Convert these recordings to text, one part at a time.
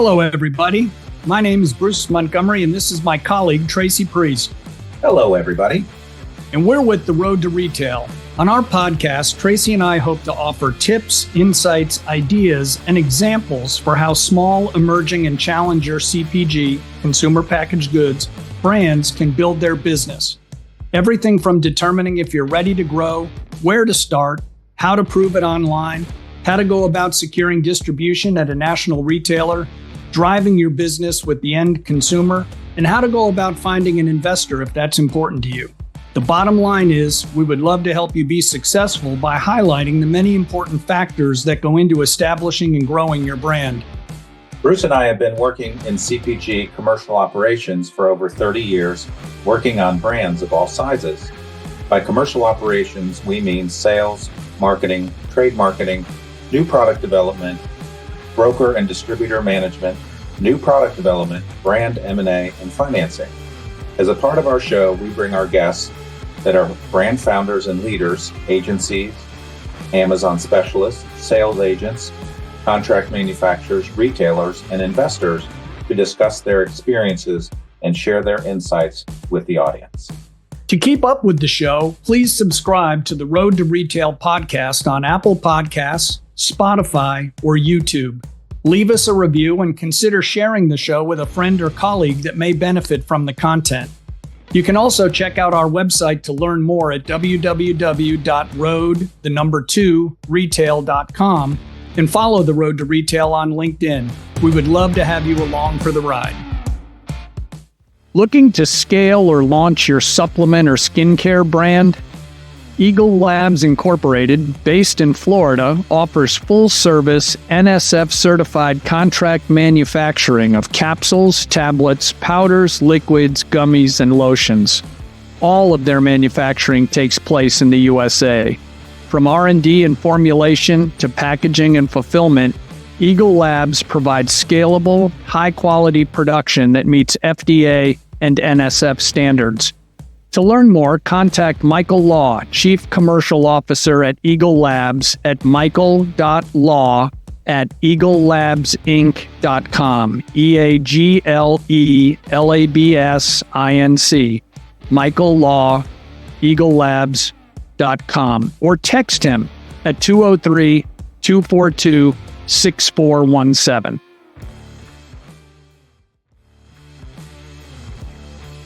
Hello, everybody. My name is Bruce Montgomery, and this is my colleague, Tracy Priest. Hello, everybody. And we're with The Road to Retail. On our podcast, Tracy and I hope to offer tips, insights, ideas, and examples for how small, emerging, and challenger CPG, consumer packaged goods, brands can build their business. Everything from determining if you're ready to grow, where to start, how to prove it online, how to go about securing distribution at a national retailer, driving your business with the end consumer, and how to go about finding an investor if that's important to you. The bottom line is, we would love to help you be successful by highlighting the many important factors that go into establishing and growing your brand. Bruce and I have been working in CPG commercial operations for over 30 years, working on brands of all sizes. By commercial operations, we mean sales, marketing, trade marketing, new product development, broker and distributor management, new product development, brand M&A, and financing. As a part of our show, we bring our guests that are brand founders and leaders, agencies, Amazon specialists, sales agents, contract manufacturers, retailers, and investors to discuss their experiences and share their insights with the audience. To keep up with the show, please subscribe to the Road to Retail podcast on Apple Podcasts, Spotify, or YouTube. Leave us a review and consider sharing the show with a friend or colleague that may benefit from the content. You can also check out our website to learn more at www.road2retail.com and follow The Road to Retail on LinkedIn. We would love to have you along for the ride. Looking to scale or launch your supplement or skincare brand? Eagle Labs Incorporated, based in Florida, offers full-service NSF-certified contract manufacturing of capsules, tablets, powders, liquids, gummies, and lotions. All of their manufacturing takes place in the USA. From R&D and formulation to packaging and fulfillment, Eagle Labs provides scalable, high-quality production that meets FDA and NSF standards. To learn more, contact Michael Law, Chief Commercial Officer at Eagle Labs at michael.law@eaglelabsinc.com, EAGLELABSINC, Michael Law, eaglelabs.com, or text him at 203-242-6417.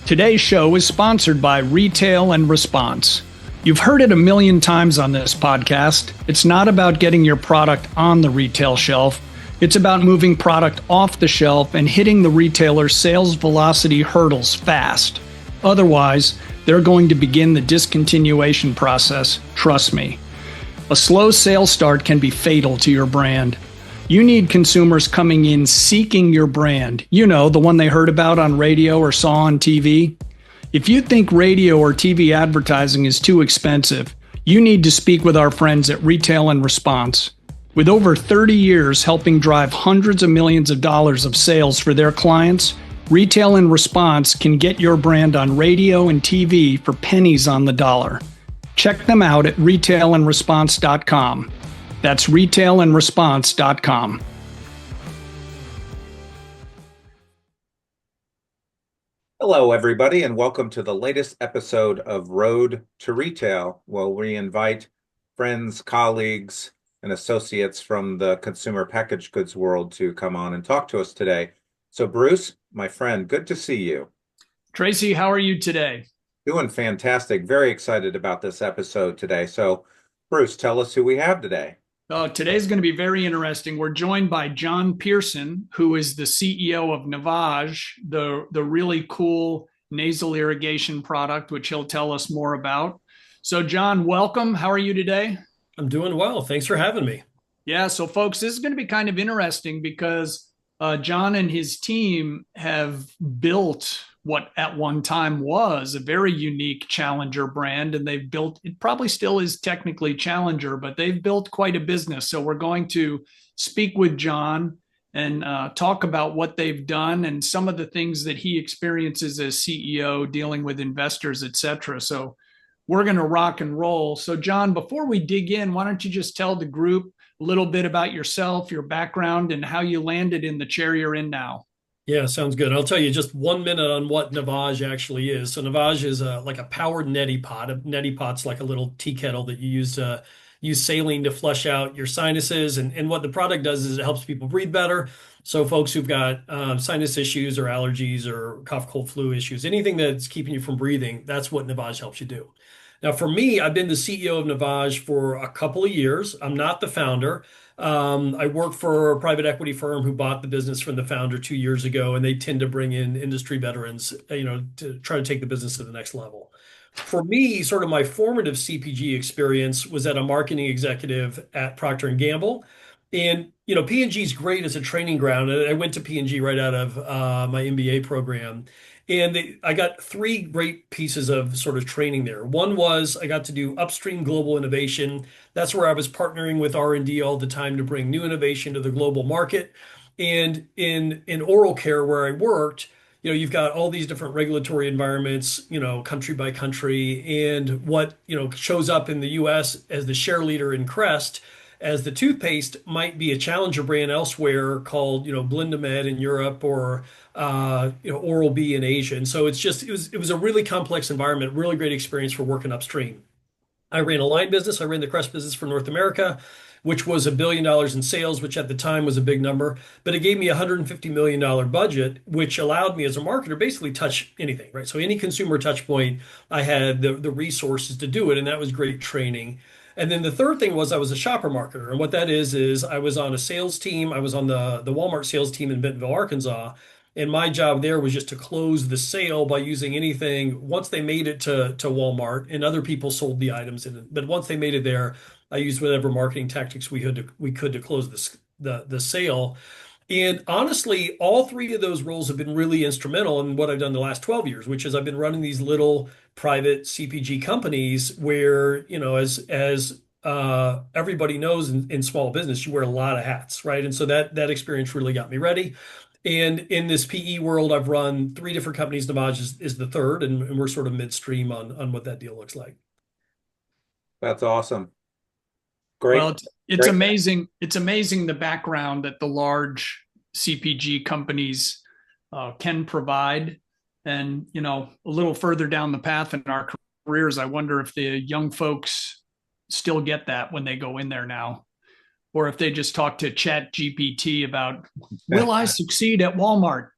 Today's show is sponsored by Retail and Response. You've heard it a million times on this podcast. It's not about getting your product on the retail shelf. It's about moving product off the shelf and hitting the retailer's sales velocity hurdles fast. Otherwise, they're going to begin the discontinuation process. Trust me. A slow sales start can be fatal to your brand. You need consumers coming in seeking your brand. You know, the one they heard about on radio or saw on TV. If you think radio or TV advertising is too expensive, you need to speak with our friends at Retail and Response. With over 30 years helping drive hundreds of millions of dollars of sales for their clients, Retail and Response can get your brand on radio and TV for pennies on the dollar. Check them out at retailandresponse.com. That's retailandresponse.com. Hello, everybody, and welcome to the latest episode of Road to Retail, where we invite friends, colleagues, and associates from the consumer packaged goods world to come on and talk to us today. So, Bruce, my friend, good to see you. Tracy, how are you today? Doing fantastic. Very excited about this episode today. So, Bruce, tell us who we have today. Today's going to be very interesting. We're joined by John Pearson, who is the CEO of Navage, the really cool nasal irrigation product, which he'll tell us more about. So, John, welcome. How are you today? I'm doing well. Thanks for having me. Yeah. So, folks, this is going to be kind of interesting because John and his team have built what at one time was a very unique challenger brand, and they've built, it probably still is technically challenger, but they've built quite a business. So we're going to speak with John and talk about what they've done and some of the things that he experiences as CEO, dealing with investors, et cetera. So we're going to rock and roll. So John, before we dig in, why don't you just tell the group a little bit about yourself, your background, and how you landed in the chair you're in now. Yeah, sounds good. I'll tell you just 1 minute on what Navage actually is. So Navage is like a powered neti pot. A neti pot's like a little tea kettle that you use to use saline to flush out your sinuses. And what the product does is it helps people breathe better. So folks who've got sinus issues or allergies or cough, cold, flu issues, anything that's keeping you from breathing, that's what Navage helps you do. Now, for me, I've been the CEO of Navage for a couple of years. I'm not the founder. I work for a private equity firm who bought the business from the founder 2 years ago, and they tend to bring in industry veterans, to try to take the business to the next level. For me, sort of my formative CPG experience was at a marketing executive at Procter and Gamble, and P&G is great as a training ground. I went to P&G right out of my MBA program, and I got three great pieces of sort of training there. One was I got to do upstream global innovation. That's where I was partnering with R&D all the time to bring new innovation to the global market. And in oral care where I worked, you've got all these different regulatory environments, country by country, and what, shows up in the US as the share leader in Crest as the toothpaste might be a challenger brand elsewhere called, Blindamed in Europe or Oral B in Asia. And so it was a really complex environment, really great experience for working upstream. I ran a line business. I ran the Crest business for North America, which was $1 billion in sales, which at the time was a big number. But it gave me a $150 million budget, which allowed me as a marketer basically touch anything, right? So any consumer touch point, I had the resources to do it, and that was great training. And then the third thing was I was a shopper marketer. And what that is I was on a sales team. I was on the Walmart sales team in Bentonville, Arkansas. And my job there was just to close the sale by using anything once they made it to Walmart and other people sold the items in it. But once they made it there, I used whatever marketing tactics we could to close the sale. And honestly, all three of those roles have been really instrumental in what I've done the last 12 years, which is I've been running these little private CPG companies where, as everybody knows in small business, you wear a lot of hats, right? And so that experience really got me ready. And in this PE world, I've run three different companies. Navage is the third, and we're sort of midstream on what that deal looks like. That's awesome. Well, Great, it's great. amazing. It's amazing the background that the large CPG companies can provide. And, a little further down the path in our careers, I wonder if the young folks still get that when they go in there now, or if they just talk to Chat GPT about, will I succeed at Walmart?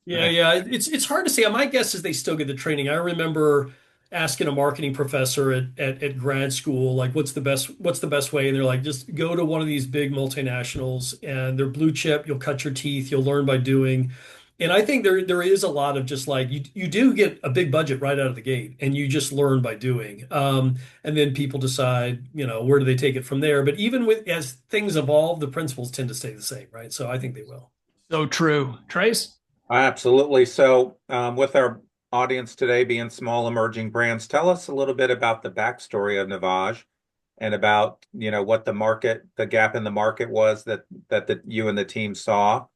Yeah. It's hard to say. My guess is they still get the training. I remember asking a marketing professor at grad school, like, what's the best way? And they're like, just go to one of these big multinationals and they're blue chip. You'll cut your teeth. You'll learn by doing. And I think there is a lot of just like you do get a big budget right out of the gate, and you just learn by doing. And then people decide, where do they take it from there? But even as things evolve, the principles tend to stay the same, right? So I think they will. So true. Trace? Absolutely. So, with our audience today being small emerging brands, tell us a little bit about the backstory of Navage and about, what the gap in the market was that you and the team saw,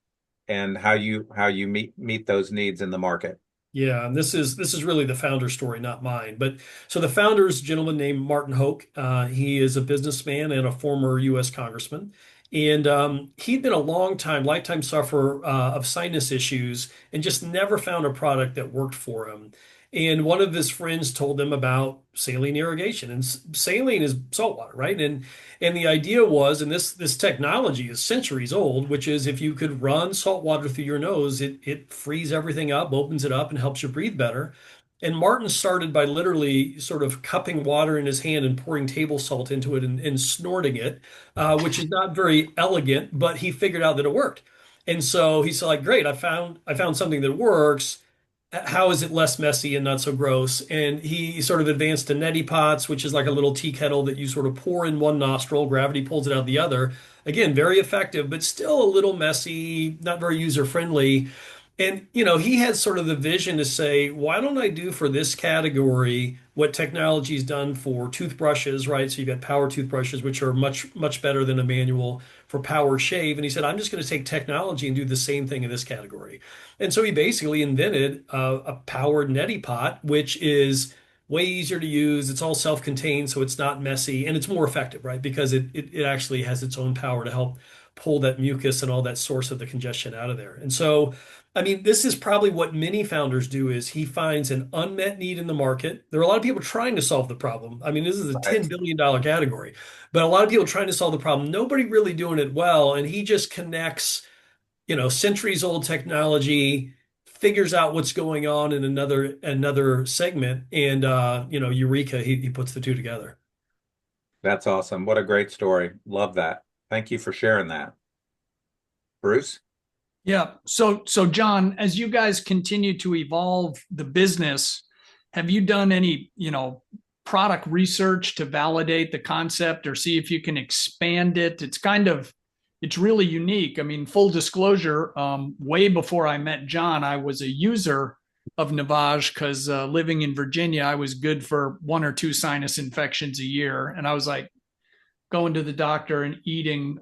and how you meet those needs in the market. Yeah, and this is really the founder story, not mine. But so the founder is a gentleman named Martin Hoke. He is a businessman and a former U.S. congressman, and he'd been a long time, lifetime sufferer of sinus issues, and just never found a product that worked for him. And one of his friends told him about saline irrigation, and saline is saltwater, right? And the idea was, and this technology is centuries old, which is if you could run salt water through your nose, it frees everything up, opens it up, and helps you breathe better. And Martin started by literally sort of cupping water in his hand and pouring table salt into it and snorting it, which is not very elegant, but he figured out that it worked. And so he's like, great, I found something that works. How is it less messy and not so gross? And he sort of advanced to neti pots, which is like a little tea kettle that you sort of pour in one nostril, gravity pulls it out the other. Again, very effective, but still a little messy, not very user friendly. And he had sort of the vision to say, why don't I do for this category what technology's done for toothbrushes, right? So you've got power toothbrushes, which are much, much better than a manual for power shave. And he said, I'm just going to take technology and do the same thing in this category. And so he basically invented a powered neti pot, which is way easier to use. It's all self-contained, so it's not messy, and it's more effective, right? Because it actually has its own power to help pull that mucus and all that source of the congestion out of there. And so, I mean, this is probably what many founders do is he finds an unmet need in the market. There are a lot of people trying to solve the problem. I mean, this is a Right. $10 billion category, but a lot of people trying to solve the problem. Nobody really doing it well. And he just connects, centuries old technology, figures out what's going on in another segment, and eureka, he puts the two together. That's awesome. What a great story. Love that. Thank you for sharing that. Bruce? Yeah. So John, as you guys continue to evolve the business, have you done any, product research to validate the concept or see if you can expand it? It's really unique. I mean, full disclosure, way before I met John, I was a user of Navage because living in Virginia, I was good for one or two sinus infections a year. And I was like going to the doctor and eating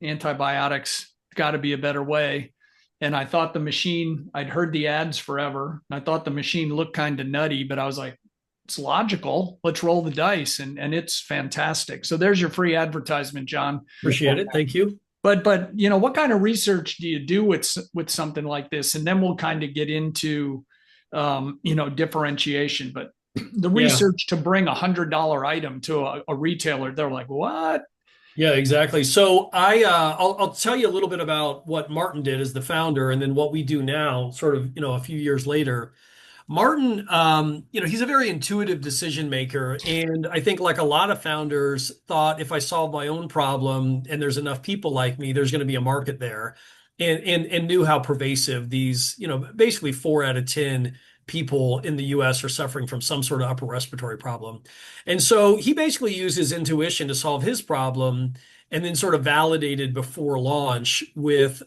antibiotics. Got to be a better way. And I thought the machine, I'd heard the ads forever. And I thought the machine looked kind of nutty, but I was like, it's logical. Let's roll the dice. And it's fantastic. So there's your free advertisement, John. Appreciate it. Thank you. But what kind of research do you do with something like this? And then we'll kind of get into differentiation. But the Yeah. research to bring $100 item to a retailer, they're like, what? Yeah, exactly. So I'll tell you a little bit about what Martin did as the founder, and then what we do now, sort of, a few years later. Martin, he's a very intuitive decision maker, and I think like a lot of founders thought if I solve my own problem and there's enough people like me, there's going to be a market there, and knew how pervasive these, basically 4 out of 10 people in the US are suffering from some sort of upper respiratory problem. And so he basically used his intuition to solve his problem, and then sort of validated before launch with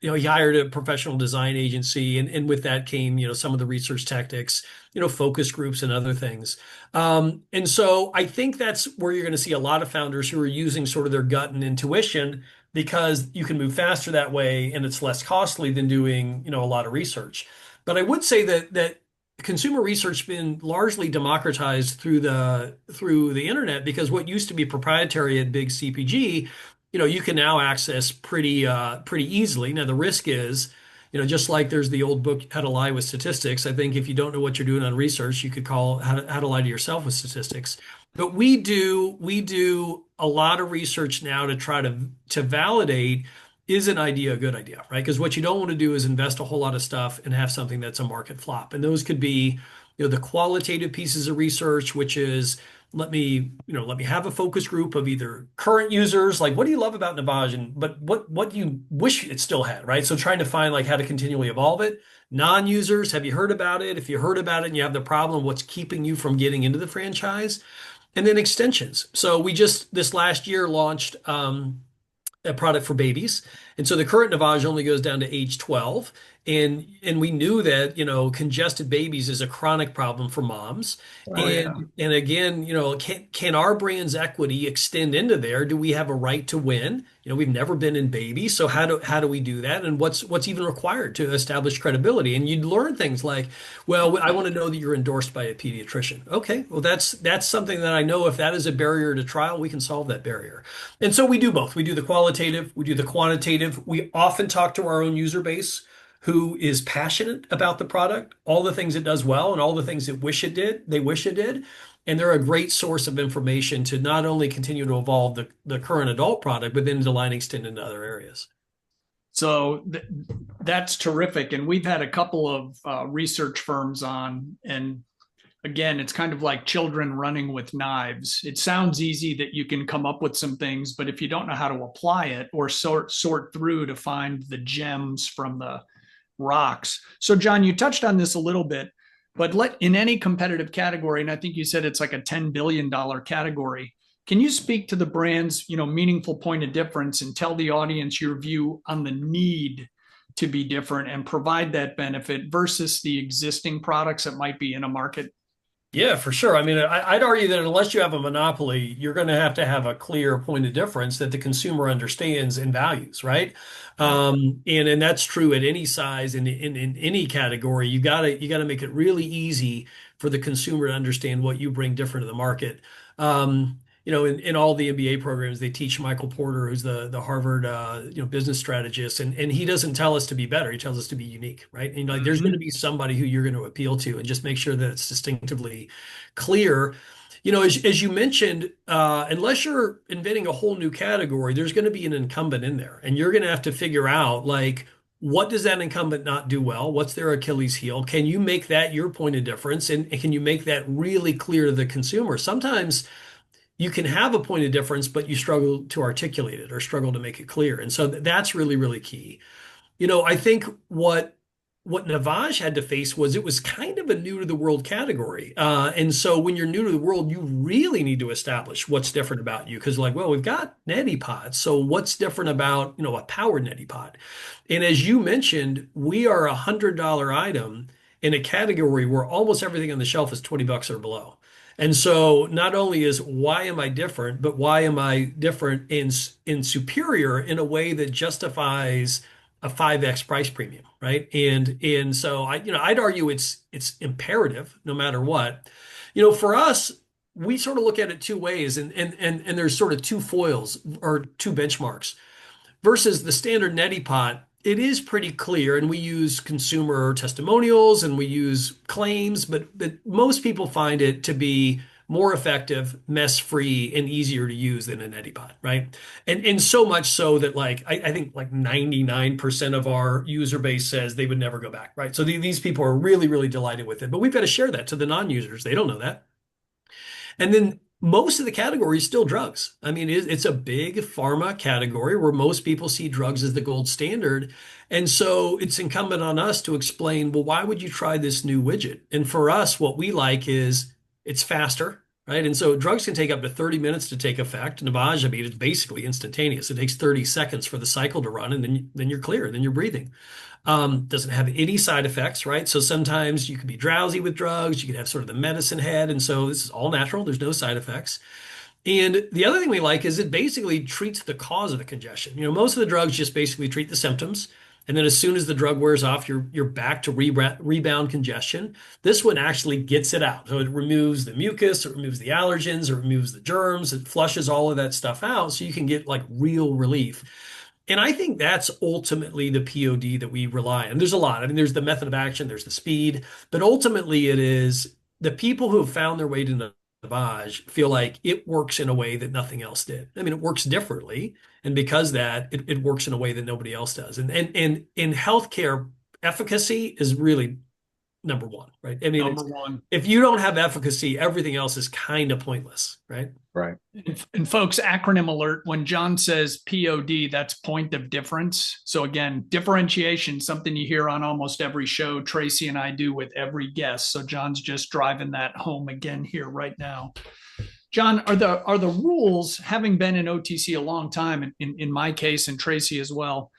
he hired a professional design agency, and with that came, some of the research tactics, focus groups and other things. And so I think that's where you're going to see a lot of founders who are using sort of their gut and intuition, because you can move faster that way and it's less costly than doing, a lot of research. But I would say that consumer research has been largely democratized through the internet, because what used to be proprietary at big CPG, you can now access pretty easily. Now the risk is, just like there's the old book How to Lie with Statistics. I think if you don't know what you're doing on research, you could call How to Lie to Yourself with Statistics. But we do a lot of research now to try to validate, is an idea a good idea, right? Because what you don't want to do is invest a whole lot of stuff and have something that's a market flop. And those could be, the qualitative pieces of research, which is let me have a focus group of either current users, like what do you love about Navage, but what do you wish it still had, right? So trying to find like how to continually evolve it. Non-users, have you heard about it? If you heard about it and you have the problem, what's keeping you from getting into the franchise? And then extensions. So we just this last year launched a product for babies. And so the current Navage only goes down to age 12. And we knew that, congested babies is a chronic problem for moms. Oh, yeah. And again, can our brand's equity extend into there? Do we have a right to win? We've never been in babies, so how do we do that? And what's even required to establish credibility? And you'd learn things like, well, I want to know that you're endorsed by a pediatrician. Okay, well that's something that I know if that is a barrier to trial, we can solve that barrier. And so we do both. We do the qualitative, we do the quantitative. We often talk to our own user base who is passionate about the product, all the things it does well and all the things it wish it did, they wish it did. And they're a great source of information to not only continue to evolve the current adult product, but then to line extend into other areas. So that's terrific. And we've had a couple of research firms on, and again, it's kind of like children running with knives. It sounds easy that you can come up with some things, but if you don't know how to apply it or sort through to find the gems from the rocks. So John, you touched on this a little bit, but in any competitive category, and I think you said it's like a $10 billion category, can you speak to the brand's, meaningful point of difference and tell the audience your view on the need to be different and provide that benefit versus the existing products that might be in a market? Yeah, for sure. I mean, I'd argue that unless you have a monopoly, you're going to have a clear point of difference that the consumer understands and values, right? And that's true at any size in any category. You gotta make it really easy for the consumer to understand what you bring different to the market. In all the MBA programs, they teach Michael Porter, who's the Harvard business strategist, and he doesn't tell us to be better. He tells us to be unique, right? And like there's going to be somebody who you're going to appeal to, and just make sure that it's distinctively clear. As you mentioned, unless you're inventing a whole new category, there's going to be an incumbent in there, and you're going to have to figure out like what does that incumbent not do well? What's their Achilles heel? Can you make that your point of difference, and can you make that really clear to the consumer? Sometimes you can have a point of difference, but you struggle to articulate it or struggle to make it clear. And so that's really, really key. I think what Navage had to face was it was kind of a new to the world category. And so when you're new to the world, you really need to establish what's different about you. Because like, well, we've got neti pots. So what's different about, a powered neti pot? And as you mentioned, we are $100 item in a category where almost everything on the shelf is $20 or below. And so not only is why am I different, but why am I different in superior in a way that justifies a 5x price premium, right? And so I'd argue it's imperative no matter what. For us, we sort of look at it two ways, and there's sort of two foils or two benchmarks versus the standard neti pot. It is pretty clear, and we use consumer testimonials and we use claims, but most people find it to be more effective, mess-free, and easier to use than a neti pot, right? And so much so that like I think like 99% of our user base says they would never go back, right? So these people are really, really delighted with it, but we've got to share that to the non-users. They don't know that. And then most of the category is still drugs. I mean, it's a big pharma category where most people see drugs as the gold standard. And so it's incumbent on us to explain, well, why would you try this new widget? And for us, what we like is it's faster, right? And so drugs can take up to 30 minutes to take effect. Navage, I mean, it's basically instantaneous. It takes 30 seconds for the cycle to run, and then you're clear, then you're breathing. Doesn't have any side effects, right? So sometimes you can be drowsy with drugs, you can have sort of the medicine head, and so this is all natural. There's no side effects. And the other thing we like is it basically treats the cause of the congestion. Most of the drugs just basically treat the symptoms, and then as soon as the drug wears off, you're back to rebound congestion. This one actually gets it out. So it removes the mucus, it removes the allergens, it removes the germs, it flushes all of that stuff out so you can get like real relief. And I think that's ultimately the POD that we rely on. There's a lot. I mean, there's the method of action, there's the speed, but ultimately it is the people who have found their way to Navage feel like it works in a way that nothing else did. I mean, it works differently. And because that, it works in a way that nobody else does. And in healthcare, efficacy is really number one, right? I mean, Number one. if you don't have efficacy, everything else is kind of pointless, right? Right. And folks, acronym alert, when John says POD, that's point of difference. So again, differentiation, something you hear on almost every show Tracy and I do with every guest. So John's just driving that home again here right now. John, are the rules, having been in OTC a long time, in my case and Tracy as well,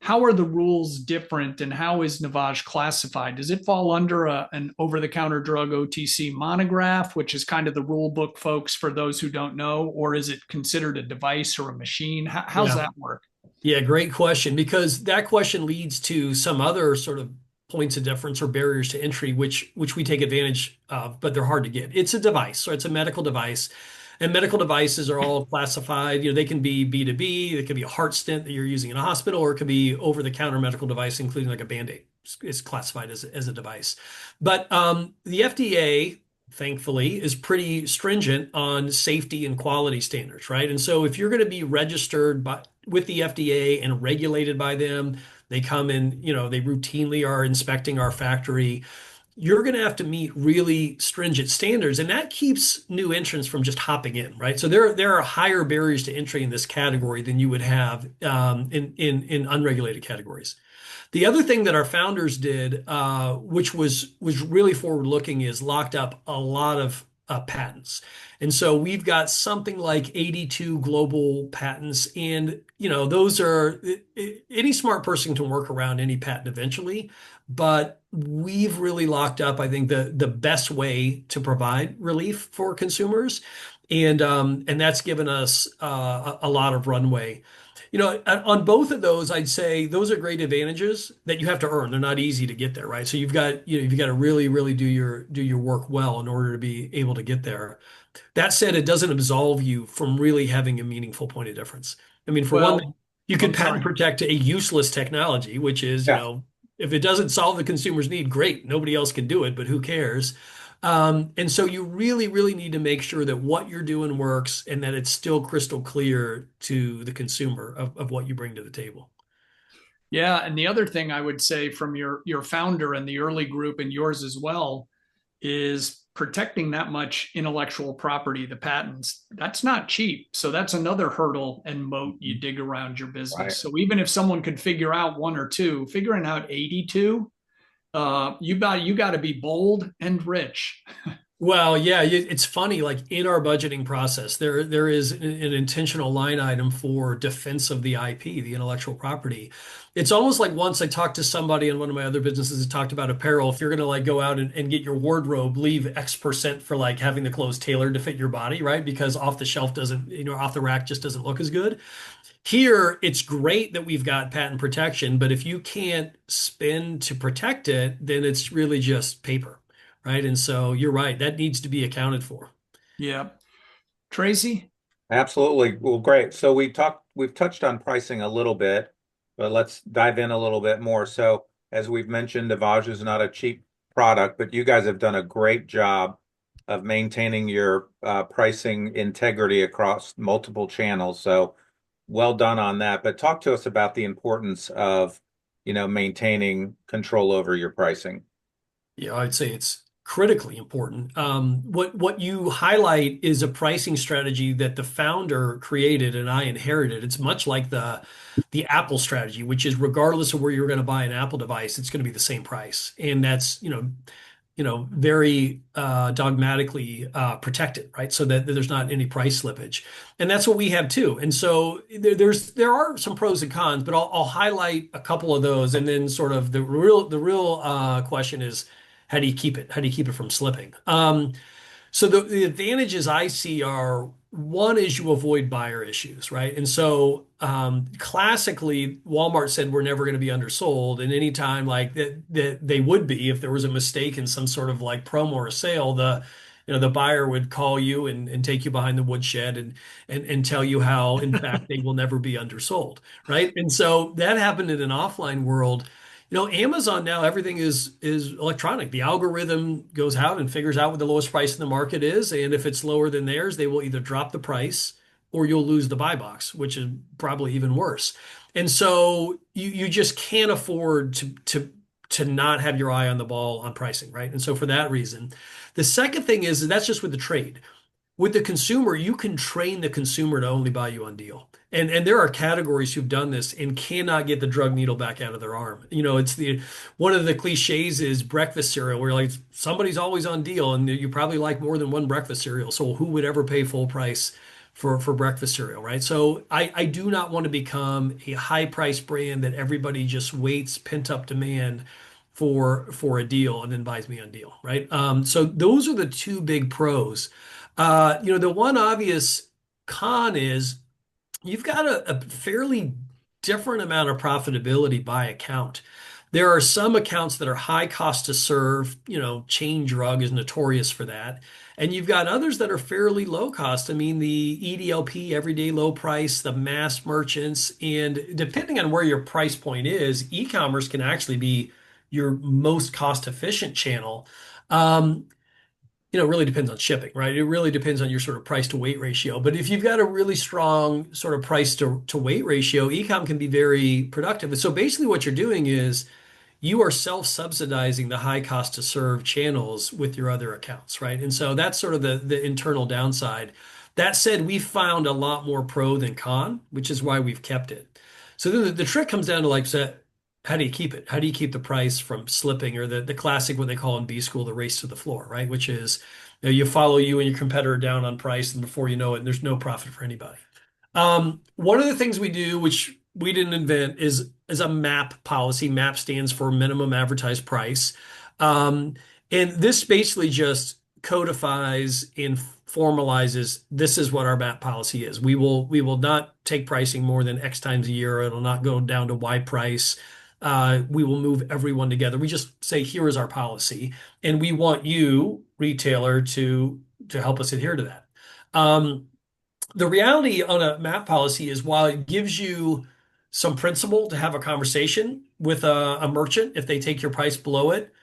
how are the rules different and how is Navage classified? Does it fall under an over-the-counter drug OTC monograph, which is kind of the rule book, folks, for those who don't know, or is it considered a device or a machine? How's that work? Yeah, great question, because that question leads to some other sort of points of difference or barriers to entry, which we take advantage of, but they're hard to get. It's a device, so it's a medical device. And medical devices are all classified. They can be B2B, it could be a heart stent that you're using in a hospital, or it could be over-the-counter medical device, including like a Band-Aid. It's classified as a device. But the FDA, thankfully, is pretty stringent on safety and quality standards, right? And so if you're going to be registered with the FDA and regulated by them, they come in, they routinely are inspecting our factory. You're going to have to meet really stringent standards, and that keeps new entrants from just hopping in, right? So there are higher barriers to entry in this category than you would have in unregulated categories. The other thing that our founders did, which was really forward-looking, is locked up a lot of patents. And so we've got something like 82 global patents, and those are, any smart person can work around any patent eventually, but we've really locked up, I think, the best way to provide relief for consumers, and that's given us a lot of runway. On both of those, I'd say those are great advantages that you have to earn. They're not easy to get there, right? So you've got to really, really do your work well in order to be able to get there. That said, it doesn't absolve you from really having a meaningful point of difference. I mean, for one thing, Well, you I'm could patent sorry. protect a useless technology, which is, Yeah. if it doesn't solve the consumer's need, great. Nobody else can do it, but who cares? And so you really, really need to make sure that what you're doing works and that it's still crystal clear to the consumer of what you bring to the table. Yeah, and the other thing I would say from your founder and the early group and yours as well is protecting that much intellectual property, the patents. That's not cheap. So that's another hurdle and moat you dig around your business. Right. So even if someone could figure out one or two, figuring out 82, you got to be bold and rich. Well, yeah, it's funny. Like in our budgeting process, there is an intentional line item for defense of the IP, the intellectual property. It's almost like once I talked to somebody in one of my other businesses that talked about apparel. If you're going to like go out and get your wardrobe, leave X% for like having the clothes tailored to fit your body, right? Because off the shelf doesn't, off the rack just doesn't look as good. Here, it's great that we've got patent protection, but if you can't spend to protect it, then it's really just paper, right? And so you're right, that needs to be accounted for. Yeah. Tracy? Absolutely. Well, great. So we've touched on pricing a little bit, but let's dive in a little bit more. So as we've mentioned, Navage is not a cheap product, but you guys have done a great job of maintaining your pricing integrity across multiple channels. So well done on that. But talk to us about the importance of, maintaining control over your pricing. Yeah, I'd say it's critically important. What you highlight is a pricing strategy that the founder created and I inherited. It's much like the Apple strategy, which is regardless of where you're going to buy an Apple device, it's going to be the same price, and that's very dogmatically protected, right? So that there's not any price slippage, and that's what we have too. And so there are some pros and cons, but I'll highlight a couple of those, and then sort of the real question is how do you keep it? How do you keep it from slipping? So the advantages I see are one is you avoid buyer issues, right? And so classically, Walmart said we're never going to be undersold, and anytime like that they would be if there was a mistake in some sort of like promo or sale, the buyer would call you and take you behind the woodshed and tell you how in fact they will never be undersold, right? And so that happened in an offline world. Amazon now everything is electronic. The algorithm goes out and figures out what the lowest price in the market is, and if it's lower than theirs, they will either drop the price or you'll lose the buy box, which is probably even worse. And so you just can't afford to not have your eye on the ball on pricing, right? And so for that reason, the second thing is that's just with the trade. With the consumer, you can train the consumer to only buy you on deal. And there are categories who've done this and cannot get the drug needle back out of their arm. It's the one of the cliches is breakfast cereal, where like somebody's always on deal, and you probably like more than one breakfast cereal. So who would ever pay full price for breakfast cereal, right? So I do not want to become a high price brand that everybody just waits pent up demand for a deal and then buys me on deal, right? So those are the two big pros. The one obvious con is you've got a fairly different amount of profitability by account. There are some accounts that are high cost to serve, chain drug is notorious for that. And you've got others that are fairly low cost. I mean, the EDLP, everyday low price, the mass merchants, and depending on where your price point is, e-commerce can actually be your most cost efficient channel. Um, it really depends on shipping, right? It really depends on your sort of price to weight ratio. But if you've got a really strong sort of price to weight ratio, e-com can be very productive. And so basically what you're doing is you are self-subsidizing the high cost to serve channels with your other accounts, right? And so that's sort of the internal downside. That said, we found a lot more pro than con, which is why we've kept it. So then the trick comes down to like, how do you keep it? How do you keep the price from slipping, or the classic, what they call in B school, the race to the floor, right? Which is you follow you and your competitor down on price, and before you know it, there's no profit for anybody. One of the things we do, which we didn't invent, is a MAP policy. MAP stands for minimum advertised price. And this basically just codifies and formalizes this is what our MAP policy is. We will not take pricing more than X times a year. It'll not go down to Y price. We will move everyone together. We just say, here is our policy, and we want you, retailer, to help us adhere to that. The reality on a MAP policy is while it gives you some principle to have a conversation with a merchant if they take your price below it,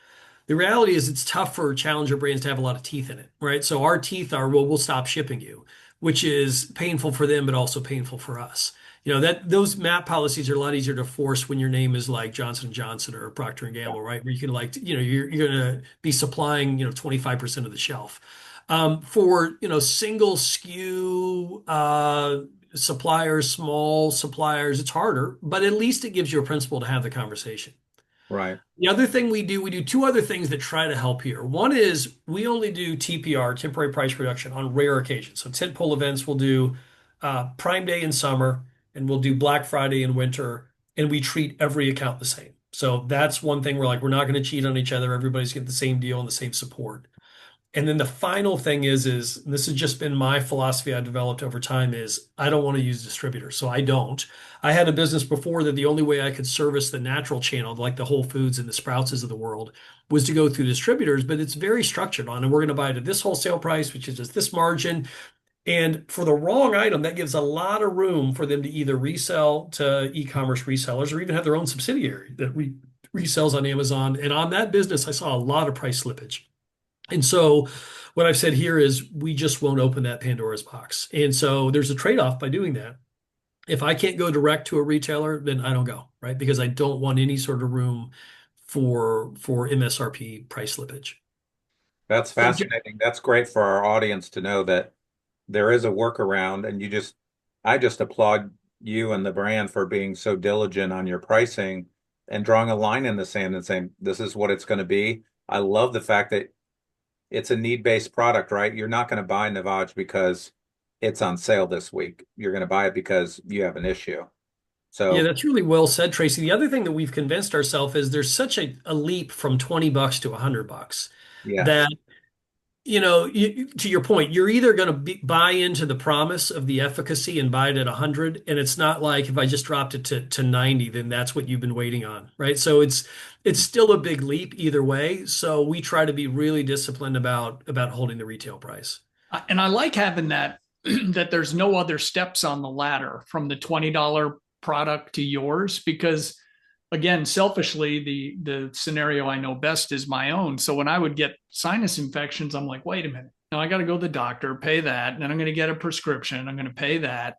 the reality is it's tough for challenger brands to have a lot of teeth in it, right? So our teeth are, well, we'll stop shipping you, which is painful for them, but also painful for us. That those MAP policies are a lot easier to force when your name is like Johnson & Johnson or Procter & Gamble, right? Where you can you're going to be supplying 25% of the shelf. For single SKU suppliers, small suppliers, it's harder, but at least it gives you a principle to have the conversation. Right. The other thing we do two other things that try to help here. One is we only do TPR, temporary price reduction, on rare occasions. So tentpole events, we'll do Prime Day in summer, and we'll do Black Friday in winter, and we treat every account the same. So that's one thing we're not going to cheat on each other. Everybody's getting the same deal and the same support. And then the final thing is and this has just been my philosophy I developed over time, is I don't want to use distributors. So I don't. I had a business before that the only way I could service the natural channel, like the Whole Foods and the Sproutses of the world, was to go through distributors, but it's very structured on, and we're going to buy it at this wholesale price, which is just this margin. And for the wrong item, that gives a lot of room for them to either resell to e-commerce resellers or even have their own subsidiary that resells on Amazon. And on that business, I saw a lot of price slippage. And so what I've said here is we just won't open that Pandora's box. And so there's a trade-off by doing that. If I can't go direct to a retailer, then I don't go, right? Because I don't want any sort of room for MSRP price slippage. That's fascinating. That's great for our audience to know that there is a workaround, and I just applaud you and the brand for being so diligent on your pricing and drawing a line in the sand and saying, this is what it's going to be. I love the fact that it's a need-based product, right? You're not going to buy Navage because it's on sale this week. You're going to buy it because you have an issue. So yeah, that's really well said, Tracy. The other thing that we've convinced ourselves is there's such a leap from $20 to $100 yes. that, to your point, you're either going to buy into the promise of the efficacy and buy it at 100, and it's not like if I just dropped it to 90, then that's what you've been waiting on, right? So it's still a big leap either way. So we try to be really disciplined about holding the retail price. And I like having that there's no other steps on the ladder from the $20 product to yours, because again, selfishly, the scenario I know best is my own. So when I would get sinus infections, I'm like, wait a minute. Now I got to go to the doctor, pay that. And then I'm going to get a prescription. I'm going to pay that.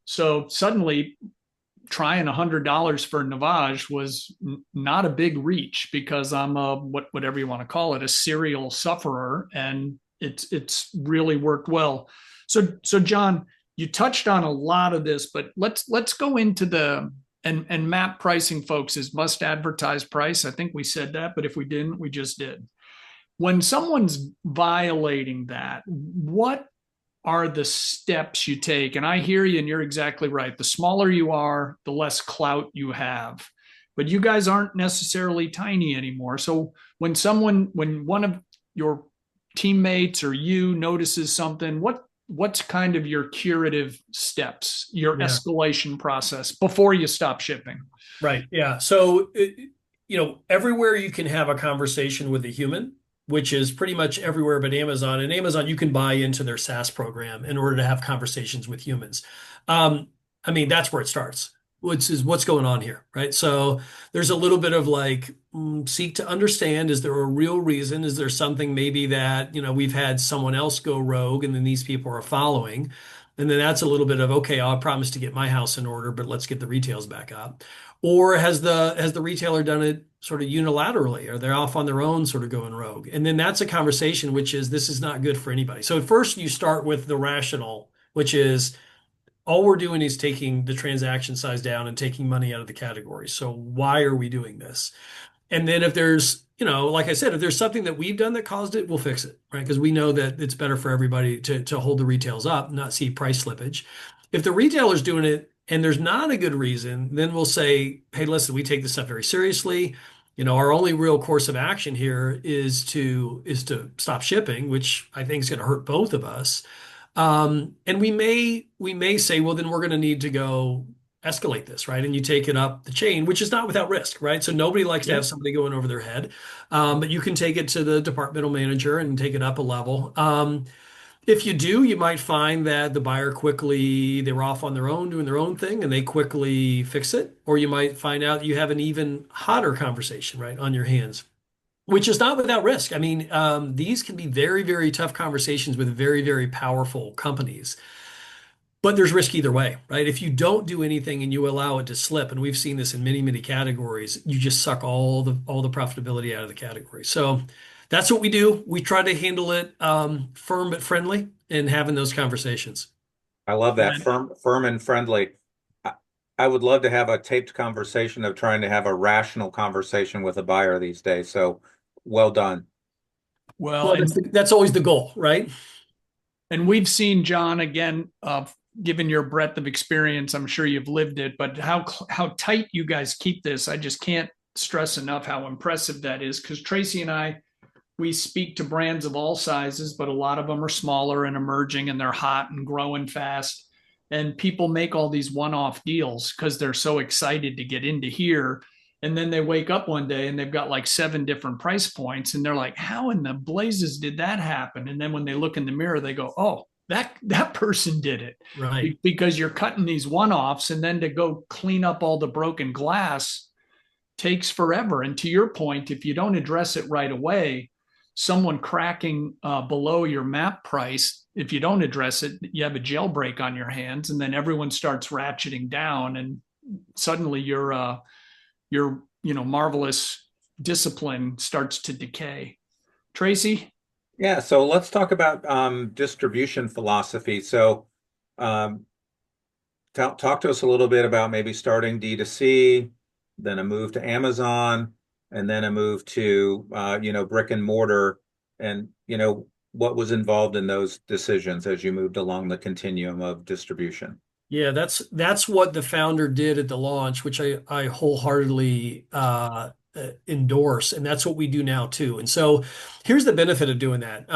So suddenly trying $100 for Navage was not a big reach, because I'm whatever you want to call it, a serial sufferer. And it's really worked well. So John, you touched on a lot of this, but let's go into the and MAP pricing, folks, is must advertise price. I think we said that, but if we didn't, we just did. When someone's violating that, what are the steps you take? And I hear you, and you're exactly right. The smaller you are, the less clout you have. But you guys aren't necessarily tiny anymore. So when one of your teammates or you notices something, what's kind of your curative steps, your escalation process before you stop shipping? Right. Yeah. So, everywhere you can have a conversation with a human, which is pretty much everywhere but Amazon. And Amazon, you can buy into their SaaS program in order to have conversations with humans. That's where it starts. What's going on here, right? So there's a little bit of seek to understand, is there a real reason? Is there something maybe that, we've had someone else go rogue and then these people are following? And then that's a little bit of, okay, I'll promise to get my house in order, but let's get the retails back up. Or has the retailer done it sort of unilaterally? Are they off on their own sort of going rogue? And then that's a conversation, which is, this is not good for anybody. So at first you start with the rational, which is, all we're doing is taking the transaction size down and taking money out of the category. So why are we doing this? And then if there's, like I said, if there's something that we've done that caused it, we'll fix it, right? Because we know that it's better for everybody to hold the retails up, not see price slippage. If the retailer's doing it and there's not a good reason, then we'll say, hey, listen, we take this stuff very seriously. Our only real course of action here is to stop shipping, which I think is going to hurt both of us. And we may say, well, then we're going to need to go escalate this, right? And you take it up the chain, which is not without risk, right? So nobody likes to Yeah. have somebody going over their head. But you can take it to the departmental manager and take it up a level. If you do, you might find that the buyer quickly, they were off on their own doing their own thing and they quickly fix it. Or you might find out you have an even hotter conversation, right, on your hands, which is not without risk. I mean, these can be very, very tough conversations with very, very powerful companies. But there's risk either way, right? If you don't do anything and you allow it to slip, and we've seen this in many, many categories, you just suck all the profitability out of the category. So that's what we do. We try to handle it firm but friendly and having those conversations. I love that. And Firm and friendly. I, I would love to have a taped conversation of trying to have a rational conversation with a buyer these days. So well done. well, Well, that's always the goal, right? and we've seen, John, again, given your breadth of experience, I'm sure you've lived it, but how tight you guys keep this, I just can't stress enough how impressive that is. Because Tracy and I, we speak to brands of all sizes, but a lot of them are smaller and emerging, and they're hot and growing fast. And people make all these one-off deals because they're so excited to get into here. And then they wake up one day and they've got like 7 different price points, and they're like, "How in the blazes did that happen?" And then when they look in the mirror, they go, "Oh, that person did it," Right. because you're cutting these one-offs, and then to go clean up all the broken glass takes forever. And to your point, if you don't address it right away, someone cracking below your map price, if you don't address it, you have a jailbreak on your hands, and then everyone starts ratcheting down, and suddenly your marvelous discipline starts to decay. Tracy? Yeah, so let's talk about distribution philosophy. So um, talk to us a little bit about maybe starting D2C, then a move to Amazon, and then a move to brick and mortar, and what was involved in those decisions as you moved along the continuum of distribution. Yeah, that's what the founder did at the launch, which I wholeheartedly endorse, and that's what we do now too. And so, here's the benefit of doing that.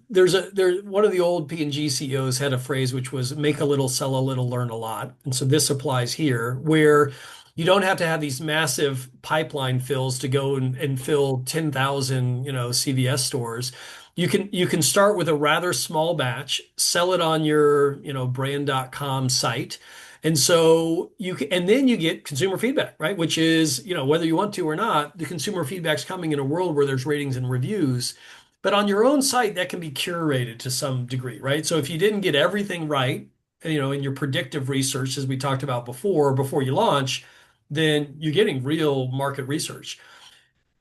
There's one of the old P&G CEOs had a phrase which was "make a little, sell a little, learn a lot," and so this applies here, where you don't have to have these massive pipeline fills to go and fill 10,000 CVS stores. You can start with a rather small batch, sell it on your, brand.com site. And so and then you get consumer feedback, right? Which is, whether you want to or not, the consumer feedback's coming in a world where there's ratings and reviews. But on your own site, that can be curated to some degree, right? So if you didn't get everything right, in your predictive research, as we talked about before you launch, then you're getting real market research.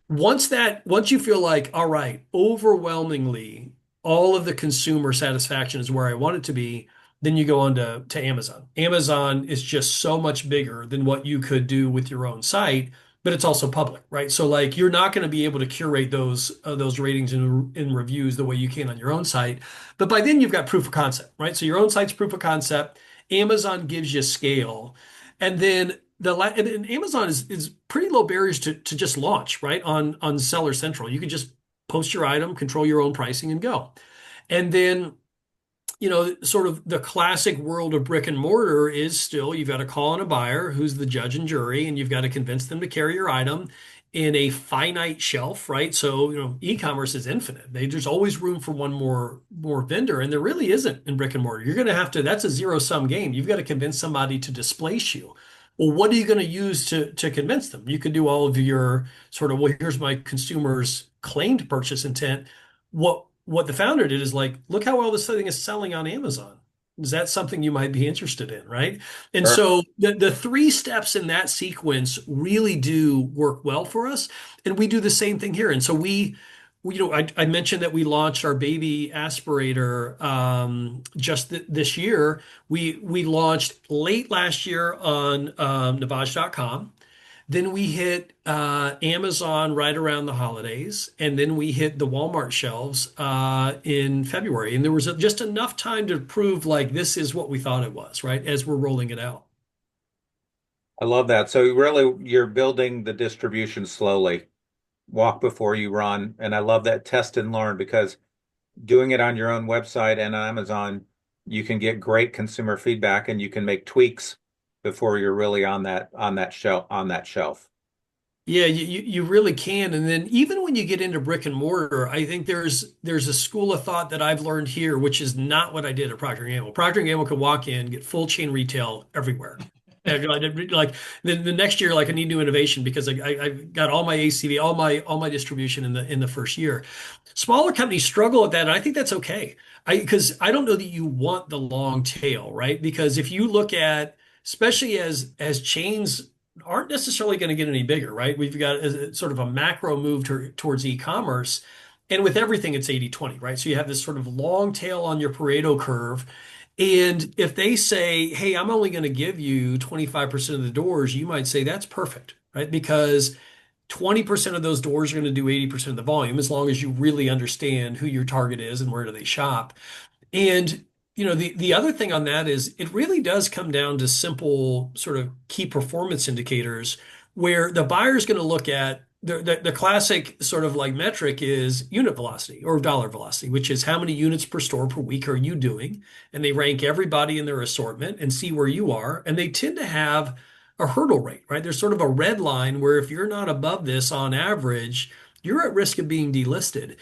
Once you feel like, all right, overwhelmingly, all of the consumer satisfaction is where I want it to be, then you go on to Amazon. Amazon is just so much bigger than what you could do with your own site, but it's also public, right? So like you're not going to be able to curate those ratings and reviews the way you can on your own site. But by then you've got proof of concept, right? So your own site's proof of concept. Amazon gives you scale. And then and Amazon is pretty low barriers to just launch, right? On Seller Central. You can just post your item, control your own pricing, and go. And then, sort of the classic world of brick and mortar is still you've got to call on a buyer who's the judge and jury, and you've got to convince them to carry your item in a finite shelf, right? So, e-commerce is infinite. There's always room for one more vendor, and there really isn't in brick and mortar. You're going to have to, that's a zero-sum game. You've got to convince somebody to displace you. Well, what are you going to use to convince them? You could do all of your sort of, well, here's my consumer's claimed purchase intent. What the founder did is like, look how well this thing is selling on Amazon. Is that something you might be interested in, right? And Sure. so the 3 steps in that sequence really do work well for us, and we do the same thing here. And so I mentioned that we launched our baby aspirator just this year. We launched late last year on Navage.com. Then we hit Amazon right around the holidays, and then we hit the Walmart shelves in February. And there was just enough time to prove like this is what we thought it was, right? As we're rolling it out. I love that. So really, you're building the distribution slowly. walk before you run. And I love that test and learn, because doing it on your own website and Amazon, you can get great consumer feedback and you can make tweaks before you're really on that shelf. Yeah, you really can. And then even when you get into brick and mortar, I think there's a school of thought that I've learned here, which is not what I did at Procter & Gamble. Procter & Gamble could walk in, get full chain retail everywhere. And like the next year, like I need new innovation because I got all my ACV, all my distribution in the first year. Smaller companies struggle with that, and I think that's okay. Because I don't know that you want the long tail, right? Because if you look at, especially as chains aren't necessarily going to get any bigger, right? We've got sort of a macro move towards e-commerce. And with everything, it's 80/20, right? So you have this sort of long tail on your Pareto curve. And if they say, hey, I'm only going to give you 25% of the doors, you might say that's perfect, right? Because 20% of those doors are going to do 80% of the volume as long as you really understand who your target is and where do they shop. And the other thing on that is it really does come down to simple sort of key performance indicators where the buyer is going to look at the classic sort of like metric is unit velocity or dollar velocity, which is how many units per store per week are you doing? And they rank everybody in their assortment and see where you are. And they tend to have a hurdle rate, right? There's sort of a red line where if you're not above this on average, you're at risk of being delisted.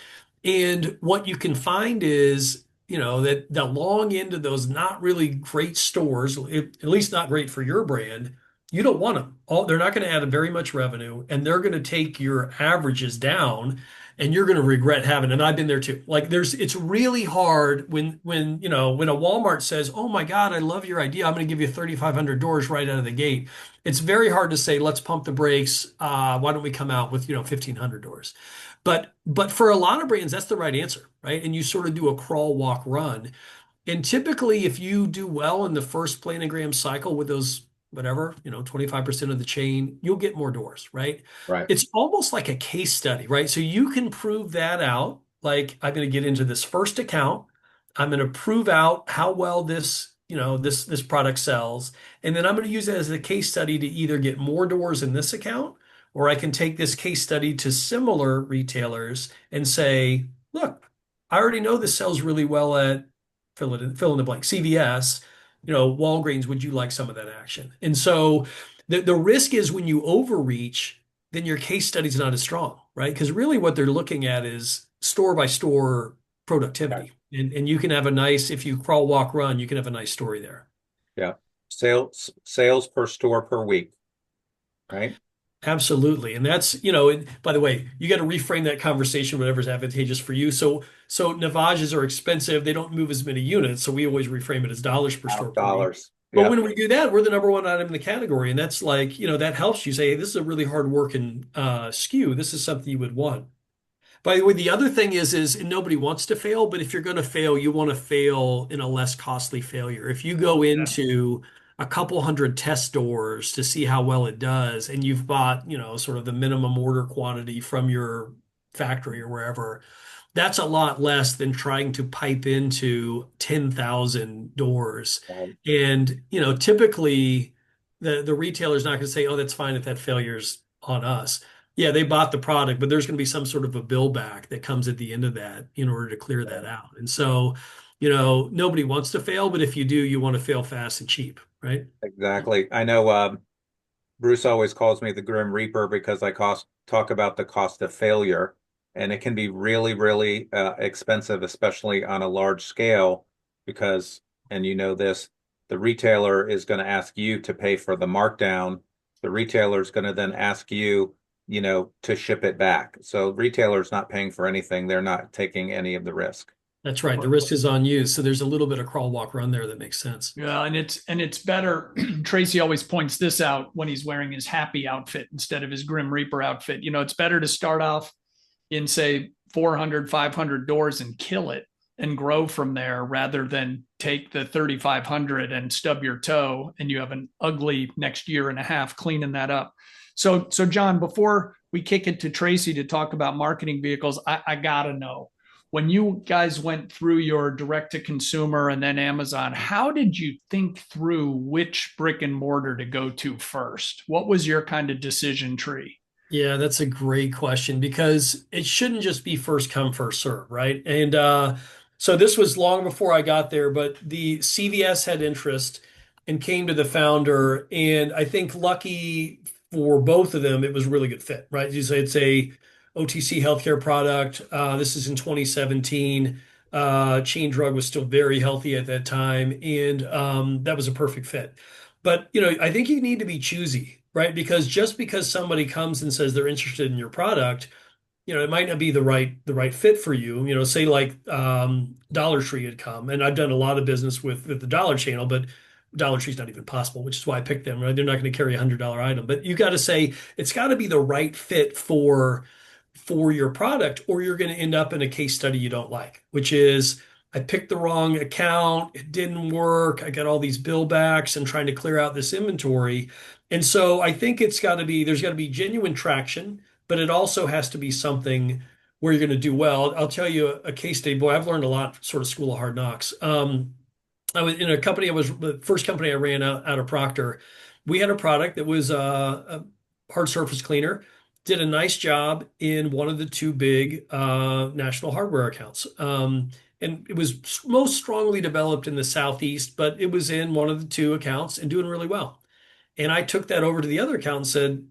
And what you can find is that the long end of those not really great stores, at least not great for your brand, you don't want them. They're not going to add very much revenue, and they're going to take your averages down, and you're going to regret having. And I've been there too. Like it's really hard when a Walmart says, "Oh my God, I love your idea. I'm going to give you 3,500 doors right out of the gate." It's very hard to say, "Let's pump the brakes. Why don't we come out with 1,500 doors?" But for a lot of brands, that's the right answer, right? And you sort of do a crawl, walk, run. And typically, if you do well in the first planogram cycle with those, whatever, 25% of the chain, you'll get more doors, right? Right. It's almost like a case study, right? So you can prove that out. Like, I'm going to get into this first account. I'm going to prove out how well this product sells. And then I'm going to use it as a case study to either get more doors in this account, or I can take this case study to similar retailers and say, look, I already know this sells really well at fill in the blank, CVS, Walgreens, would you like some of that action? And so the risk is when you overreach, then your case study is not as strong, right? Because really what they're looking at is store by store Okay. productivity. And you can have a nice, if you crawl, walk, run, you can have a nice story there. Yeah. Sales per store per week, right? Absolutely. And that's, by the way, you got to reframe that conversation, whatever's advantageous for you. So Navages are expensive. They don't move as many units. So we always reframe it as dollars per store Out per week. dollars. But Yeah. when we do that, we're the number one item in the category. And that's like, that helps you say, hey, this is a really hard working SKU. This is something you would want. By the way, the other thing is nobody wants to fail, but if you're going to fail, you want to fail in a less costly failure. If you go Yeah. into a couple hundred test doors to see how well it does, and you've bought, sort of the minimum order quantity from your factory or wherever, that's a lot less than trying to pipe into 10,000 doors. Right. And, typically the retailer's not going to say, oh, that's fine if that failure's on us. Yeah, they bought the product, but there's going to be some sort of a bill back that comes at the end of that in order to clear that out. And so, nobody wants to fail, but if you do, you want to fail fast and cheap, right? Exactly. I know Bruce always calls me the Grim Reaper because I talk about the cost of failure, and it can be really, really expensive, especially on a large scale, because, and you know this, the retailer is going to ask you to pay for the markdown. The retailer is going to then ask you, to ship it back. So retailer's not paying for anything. They're not taking any of the risk. That's right. The risk is on you. So there's a little bit of crawl, walk, run there that makes sense. Yeah, and it's better. Tracy always points this out when he's wearing his happy outfit instead of his Grim Reaper outfit. It's better to start off in say 400, 500 doors and kill it and grow from there rather than take the 3,500 and stub your toe and you have an ugly next year and a half cleaning that up. So John, before we kick it to Tracy to talk about marketing vehicles, I gotta know, when you guys went through your direct to consumer and then Amazon, how did you think through which brick and mortar to go to first? What was your kind of decision tree? Yeah, that's a great question because it shouldn't just be first come, first serve, right? And so this was long before I got there, but the CVS had interest and came to the founder. And I think lucky for both of them, it was a really good fit, right? You say it's a OTC healthcare product. This is in 2017. Chain drug was still very healthy at that time, and that was a perfect fit. But I think you need to be choosy, right? Because just because somebody comes and says they're interested in your product, it might not be the right fit for you. Say like Dollar Tree had come, and I've done a lot of business with the Dollar Channel, but Dollar Tree's not even possible, which is why I picked them, right? They're not going to carry $100 item, but you got to say it's got to be the right fit for your product, or you're going to end up in a case study you don't like, which is I picked the wrong account, it didn't work, I got all these bill backs and trying to clear out this inventory. And so I think there's got to be genuine traction, but it also has to be something where you're going to do well. I'll tell you a case study. Boy, I've learned a lot, sort of school of hard knocks. I was in a company, I was the first company I ran out of Proctor. We had a product that was a hard surface cleaner, did a nice job in one of the two big national hardware accounts. And it was most strongly developed in the Southeast, but it was in one of the two accounts and doing really well. And I took that over to the other account and said,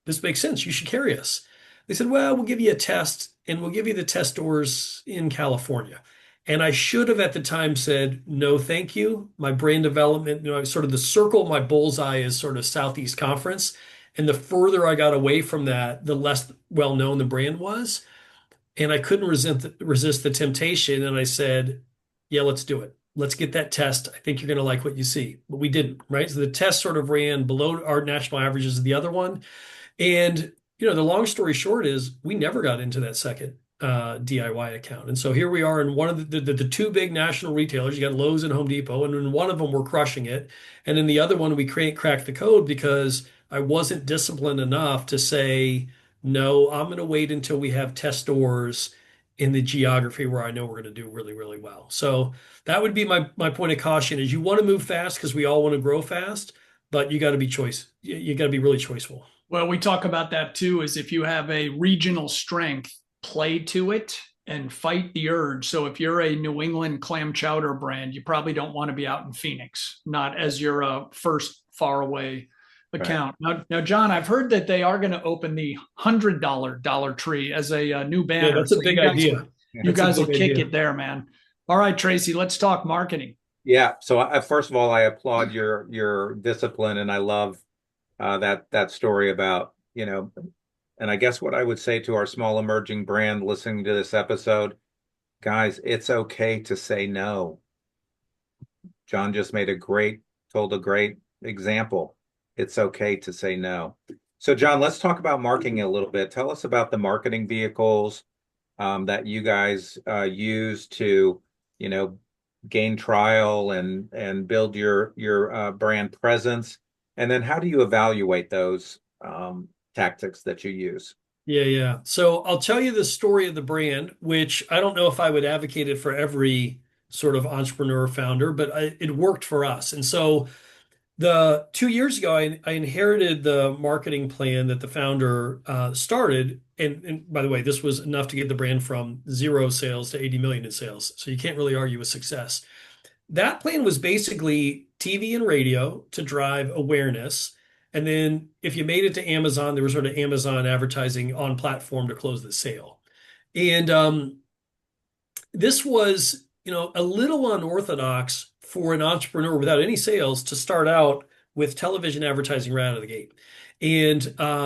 this makes sense. You should carry us. They said, well, we'll give you a test and we'll give you the test doors in California. And I should have at the time said, no, thank you. My brand development, sort of the circle of my bullseye is sort of Southeast Conference. And the further I got away from that, the less well known the brand was. And I couldn't resist the temptation. And I said, yeah, let's do it. Let's get that test. I think you're going to like what you see. But we didn't, right? So the test sort of ran below our national averages of the other one. And the long story short is we never got into that second DIY account. And so here we are in one of the two big national retailers. You got Lowe's and Home Depot, and in one of them we're crushing it, and in the other one we cracked the code because I wasn't disciplined enough to say no. I'm going to wait until we have test stores in the geography where I know we're going to do really, really well. So that would be my point of caution: is you want to move fast because we all want to grow fast, but you got to be choice. You got to be really choiceful. Well, we talk about that too, is if you have a regional strength, play to it and fight the urge. So if you're a New England clam chowder brand, you probably don't want to be out in Phoenix, not as your first far away account. Right. Now, John, I've heard that they are going to open the $100 Dollar Tree as a new banner. Yeah, that's a big idea. You guys will kick it there, man. All right, Tracy, let's talk marketing. Yeah. So first of all, I applaud your discipline, and I love that story about, and I guess what I would say to our small emerging brand listening to this episode, guys, it's okay to say no. John just told a great example. It's okay to say no. So John, let's talk about marketing a little bit. Tell us about the marketing vehicles that you guys use to, gain trial and build your brand presence. And then how do you evaluate those tactics that you use? Yeah. So I'll tell you the story of the brand, which I don't know if I would advocate it for every sort of entrepreneur founder, but it worked for us. And so the 2 years ago, I inherited the marketing plan that the founder started. And by the way, this was enough to get the brand from 0 sales to 80 million in sales. So you can't really argue with success. That plan was basically TV and radio to drive awareness. And then if you made it to Amazon, there was sort of Amazon advertising on platform to close the sale. And this was, a little unorthodox for an entrepreneur without any sales to start out with television advertising right out of the gate. And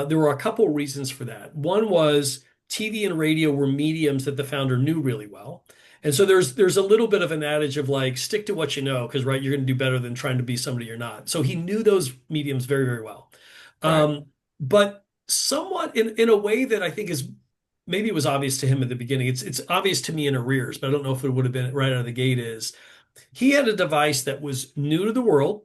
there were a couple of reasons for that. One was TV and radio were mediums that the founder knew really well. And so there's a little bit of an adage of like, stick to what you know, because right, you're going to do better than trying to be somebody you're not. So he knew those mediums very, very well. Right. But somewhat in a way that I think is maybe it was obvious to him at the beginning. It's obvious to me in arrears, but I don't know if it would have been right out of the gate is he had a device that was new to the world,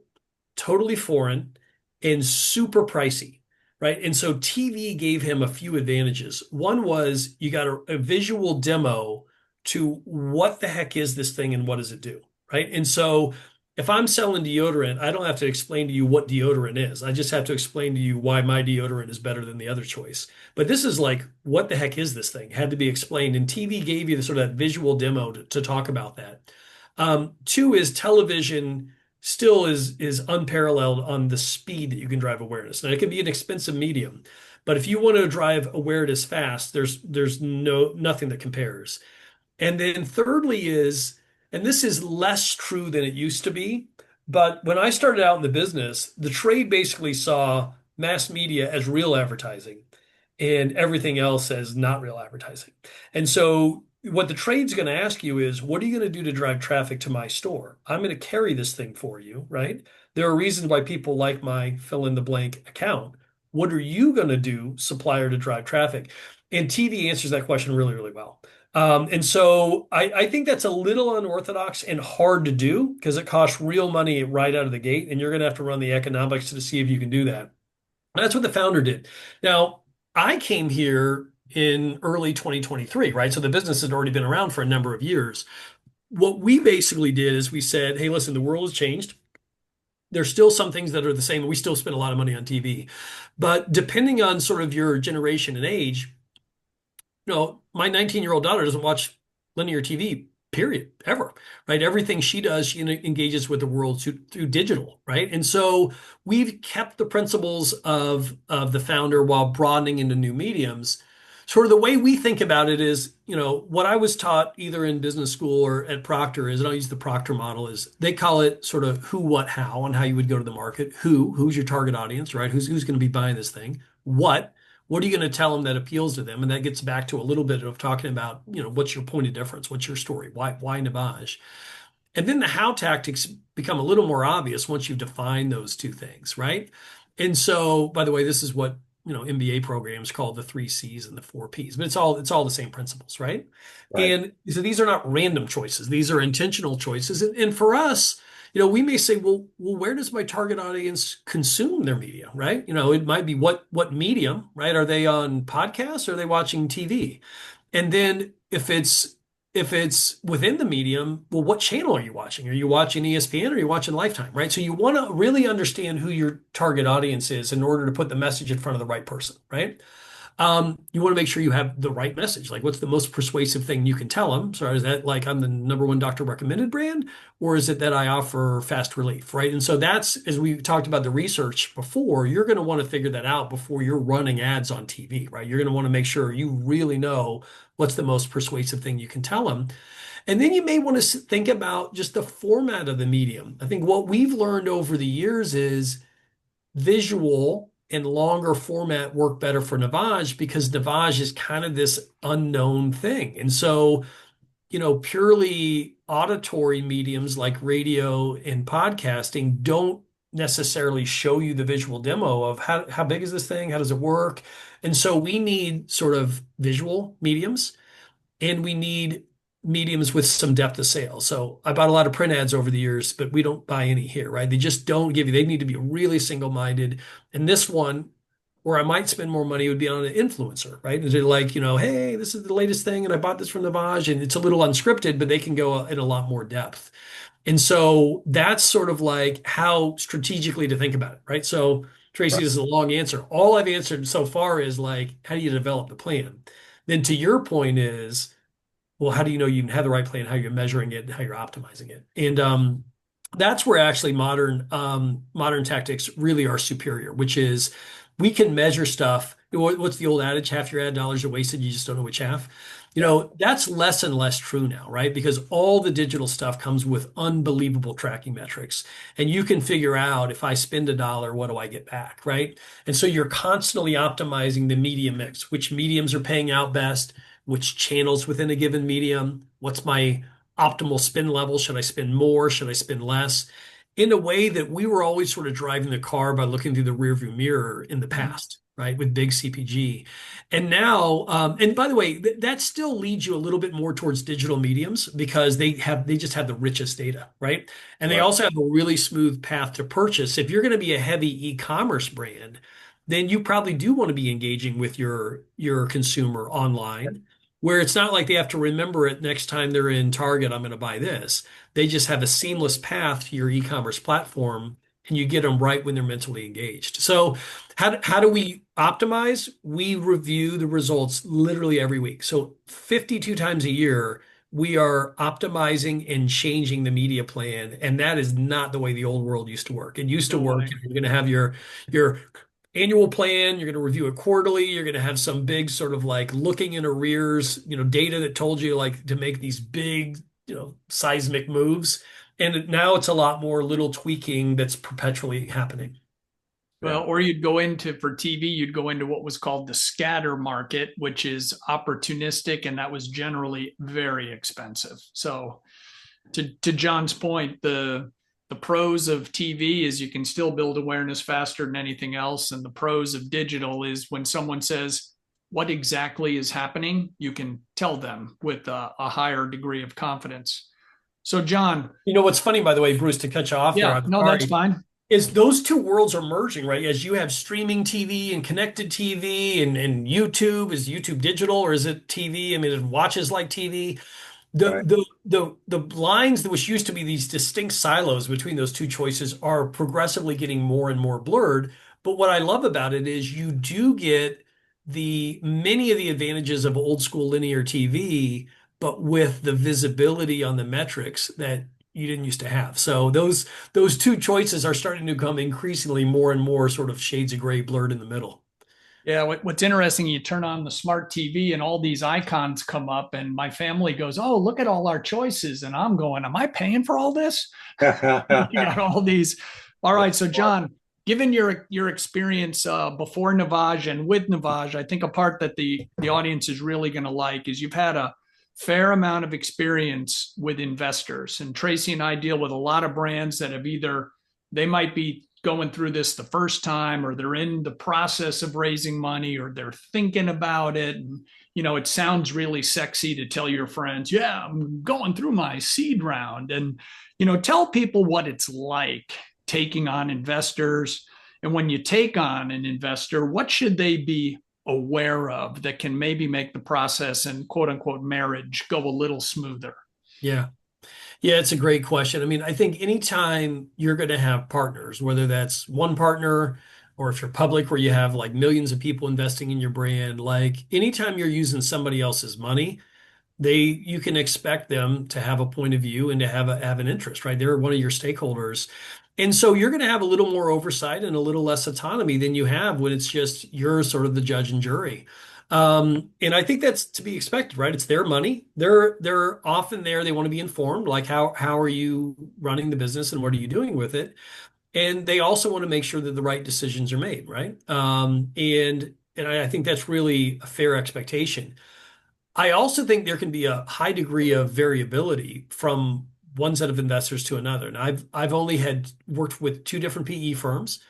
totally foreign, and super pricey. Right. And so TV gave him a few advantages. One was you got a visual demo to what the heck is this thing and what does it do? Right. And so if I'm selling deodorant, I don't have to explain to you what deodorant is. I just have to explain to you why my deodorant is better than the other choice. But this is like, what the heck is this thing? Had to be explained. And TV gave you the sort of visual demo to talk about that. Two is television still is unparalleled on the speed that you can drive awareness. Now it can be an expensive medium, but if you want to drive awareness fast, there's nothing that compares. And then thirdly is, and this is less true than it used to be, but when I started out in the business, the trade basically saw mass media as real advertising and everything else as not real advertising. And so what the trade's going to ask you is, what are you going to do to drive traffic to my store? I'm going to carry this thing for you, right? There are reasons why people like my fill in the blank account. What are you going to do, supplier, to drive traffic? And TV answers that question really, really well. And so I think that's a little unorthodox and hard to do because it costs real money right out of the gate, and you're going to have to run the economics to see if you can do that. That's what the founder did. Now, I came here in early 2023, right? So the business had already been around for a number of years. What we basically did is we said, hey, listen, the world has changed. There's still some things that are the same. We still spend a lot of money on TV. But depending on sort of your generation and age, my 19-year-old daughter doesn't watch linear TV, period, ever, right? Everything she does, she engages with the world through digital, right? And so we've kept the principles of the founder while broadening into new mediums. Sort of the way we think about it is, what I was taught either in business school or at Proctor is, and I'll use the Proctor model, is they call it sort of who, what, how, and how you would go to the market. Who's your target audience, right? Who's going to be buying this thing? What are you going to tell them that appeals to them? And that gets back to a little bit of talking about, what's your point of difference? What's your story? Why Navage? And then the how tactics become a little more obvious once you define those two things, right? And so, by the way, this is what, MBA programs call the 3 C's and the 4 P's, but it's all the same principles, right? Right. And so these are not random choices. These are intentional choices. And for us, we may say, well, where does my target audience consume their media, right? It might be what medium, right? Are they on podcasts or are they watching TV? And then if it's within the medium, well, what channel are you watching? Are you watching ESPN or are you watching Lifetime, right? So you want to really understand who your target audience is in order to put the message in front of the right person, right? You want to make sure you have the right message. Like, what's the most persuasive thing you can tell them? So is that like I'm the number one doctor recommended brand, or is it that I offer fast relief, right? And so that's, as we talked about the research before, you're going to want to figure that out before you're running ads on TV, right? You're going to want to make sure you really know what's the most persuasive thing you can tell them. And then you may want to think about just the format of the medium. I think what we've learned over the years is visual and longer format work better for Navage because Navage is kind of this unknown thing. And so, purely auditory mediums like radio and podcasting don't necessarily show you the visual demo of how big is this thing? How does it work? And so we need sort of visual mediums and we need mediums with some depth of sales. So I bought a lot of print ads over the years, but we don't buy any here, right? They just don't give you, they need to be really single-minded. And this one, where I might spend more money, would be on an influencer, right? And they're like, hey, this is the latest thing, and I bought this from Navage, and it's a little unscripted, but they can go in a lot more depth. And so that's sort of like how strategically to think about it, right? So Tracy, this is a long answer. All I've answered so far is like, how do you develop the plan? Then to your point is, well, how do you know you have the right plan, how you're measuring it, how you're optimizing it? And that's where actually modern tactics really are superior, which is we can measure stuff. What's the old adage? Half your ad dollars are wasted. You just don't know which half. That's less and less true now, right? Because all the digital stuff comes with unbelievable tracking metrics. And you can figure out if I spend $1, what do I get back, right? And so you're constantly optimizing the media mix, which mediums are paying out best, which channels within a given medium, what's my optimal spend level? Should I spend more? Should I spend less? In a way that we were always sort of driving the car by looking through the rearview mirror in the past, right? With big CPG. And now, and by the way, that still leads you a little bit more towards digital mediums because they just have the richest data, right? And they also have a really smooth path to purchase. If you're going to be a heavy e-commerce brand, then you probably do want to be engaging with your consumer online. where it's not like they have to remember it next time they're in Target, I'm going to buy this. They just have a seamless path to your e-commerce platform and you get them right when they're mentally engaged. So how do we optimize? We review the results literally every week. So 52 times a year, we are optimizing and changing the media plan. And that is not the way the old world used to work. It used to No work. way. You're going to have your annual plan, you're going to review it quarterly, you're going to have some big sort of like looking in arrears, data that told you like to make these big, seismic moves. And now it's a lot more little tweaking that's perpetually happening. Well, Yeah. or you'd go into for TV, you'd go into what was called the scatter market, which is opportunistic, and that was generally very expensive. So, to John's point, the pros of TV is you can still build awareness faster than anything else, and the pros of digital is when someone says what exactly is happening, you can tell them with a higher degree of confidence. So, John, What's funny, by the way, Bruce, to cut you off there, yeah, I'm no, that's sorry, fine. is those two worlds are merging, right? As you have streaming TV and connected TV and YouTube, is YouTube digital or is it TV? I mean, it watches like TV. The Right. the lines that which used to be these distinct silos between those two choices are progressively getting more and more blurred. But what I love about it is you do get the many of the advantages of old school linear TV, but with the visibility on the metrics that you didn't used to have. So those two choices are starting to become increasingly more and more sort of shades of gray blurred in the middle. Yeah, what's interesting, you turn on the smart TV and all these icons come up, and my family goes, "Oh, look at all our choices." And I'm going, "Am I paying for all this?" You got all these. All right, so John, given your experience before Navage and with Navage, I think a part that the audience is really going to like is you've had a fair amount of experience with investors. And Tracy and I deal with a lot of brands that have either they might be going through this the first time, or they're in the process of raising money, or they're thinking about it. And, it sounds really sexy to tell your friends, yeah, I'm going through my seed round. And, tell people what it's like taking on investors. And when you take on an investor, what should they be aware of that can maybe make the process and quote unquote marriage go a little smoother? Yeah. Yeah, it's a great question. I mean, I think anytime you're going to have partners, whether that's one partner or if you're public where you have like millions of people investing in your brand, like anytime you're using somebody else's money, you can expect them to have a point of view and to have an interest, right? They're one of your stakeholders. And so you're going to have a little more oversight and a little less autonomy than you have when it's just you're sort of the judge and jury. And I think that's to be expected, right? It's their money. They're often there. They want to be informed, like how are you running the business and what are you doing with it? And they also want to make sure that the right decisions are made, right? And I think that's really a fair expectation. I also think there can be a high degree of variability from one set of investors to another. And I've only had worked with two different PE firms.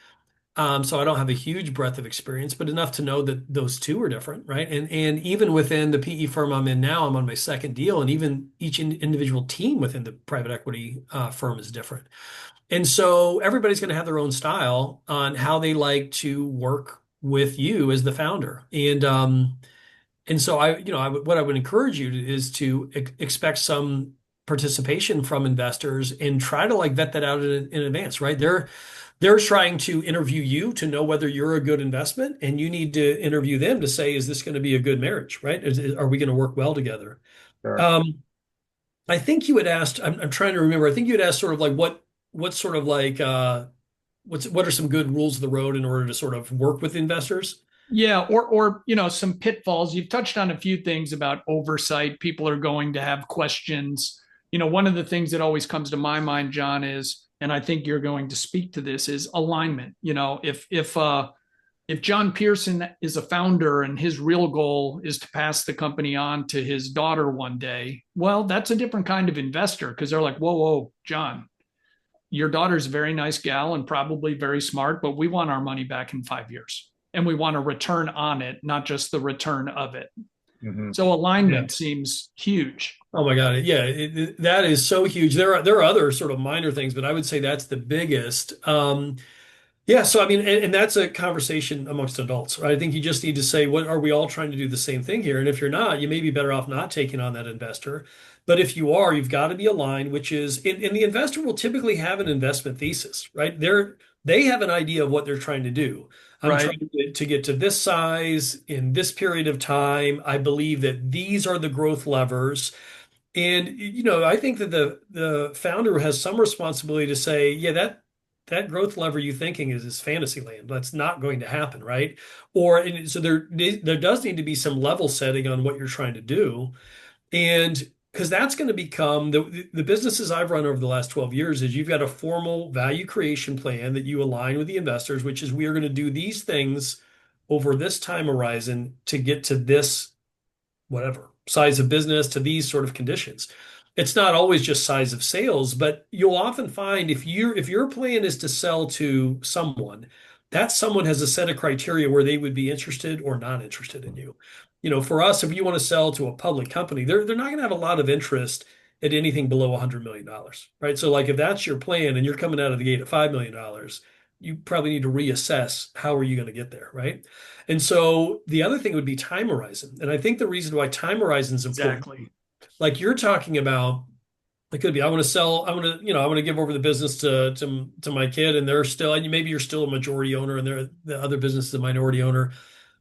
So I don't have a huge breadth of experience, but enough to know that those two are different, right? And even within the PE firm I'm in now, I'm on my second deal, and even each individual team within the private equity firm is different. And so everybody's going to have their own style on how they like to work with you as the founder. And so what I would encourage you to, is to expect some participation from investors and try to like vet that out in advance, right? They're trying to interview you to know whether you're a good investment, and you need to interview them to say, is this going to be a good marriage, right? Are we going to work well together? Sure. Um, I think you had asked, I'm trying to remember, I think you had asked sort of like what sort of like what are some good rules of the road in order to sort of work with investors? Yeah, or some pitfalls. You've touched on a few things about oversight. People are going to have questions. One of the things that always comes to my mind, John, is, and I think you're going to speak to this, is alignment. If John Pearson is a founder and his real goal is to pass the company on to his daughter one day, well, that's a different kind of investor, because they're like, whoa, John, your daughter's a very nice gal and probably very smart, but we want our money back in 5 years. And we want a return on it, not just the return of it. Mm-hmm. So Yeah. alignment seems huge. Oh my God. Yeah, that is so huge. There are other sort of minor things, but I would say that's the biggest. Yeah, so I mean, and that's a conversation amongst adults, right? I think you just need to say, what are we all trying to do the same thing here? And if you're not, you may be better off not taking on that investor. But if you are, you've got to be aligned, which is, and the investor will typically have an investment thesis, right? They have an idea of what they're trying to do. I'm Right. trying to get to this size in this period of time. I believe that these are the growth levers. And I think that the founder has some responsibility to say, yeah, that growth lever you thinking is fantasy land. That's not going to happen, right? Or and so there does need to be some level setting on what you're trying to do, and because that's going to become the businesses I've run over the last 12 years is you've got a formal value creation plan that you align with the investors, which is we are going to do these things over this time horizon to get to this whatever size of business to these sort of conditions. It's not always just size of sales, but you'll often find if your plan is to sell to someone, that someone has a set of criteria where they would be interested or not interested in you. For us, if you want to sell to a public company, they're not going to have a lot of interest at anything below $100 million, right? So like if that's your plan and you're coming out of the gate at $5 million, you probably need to reassess how are you going to get there, right? And so the other thing would be time horizon. And I think the reason why time horizon is important, Exactly. like you're talking about, it could be I want to sell, I want to give over the business to my kid, and they're still, and maybe you're still a majority owner, and the other business is a minority owner.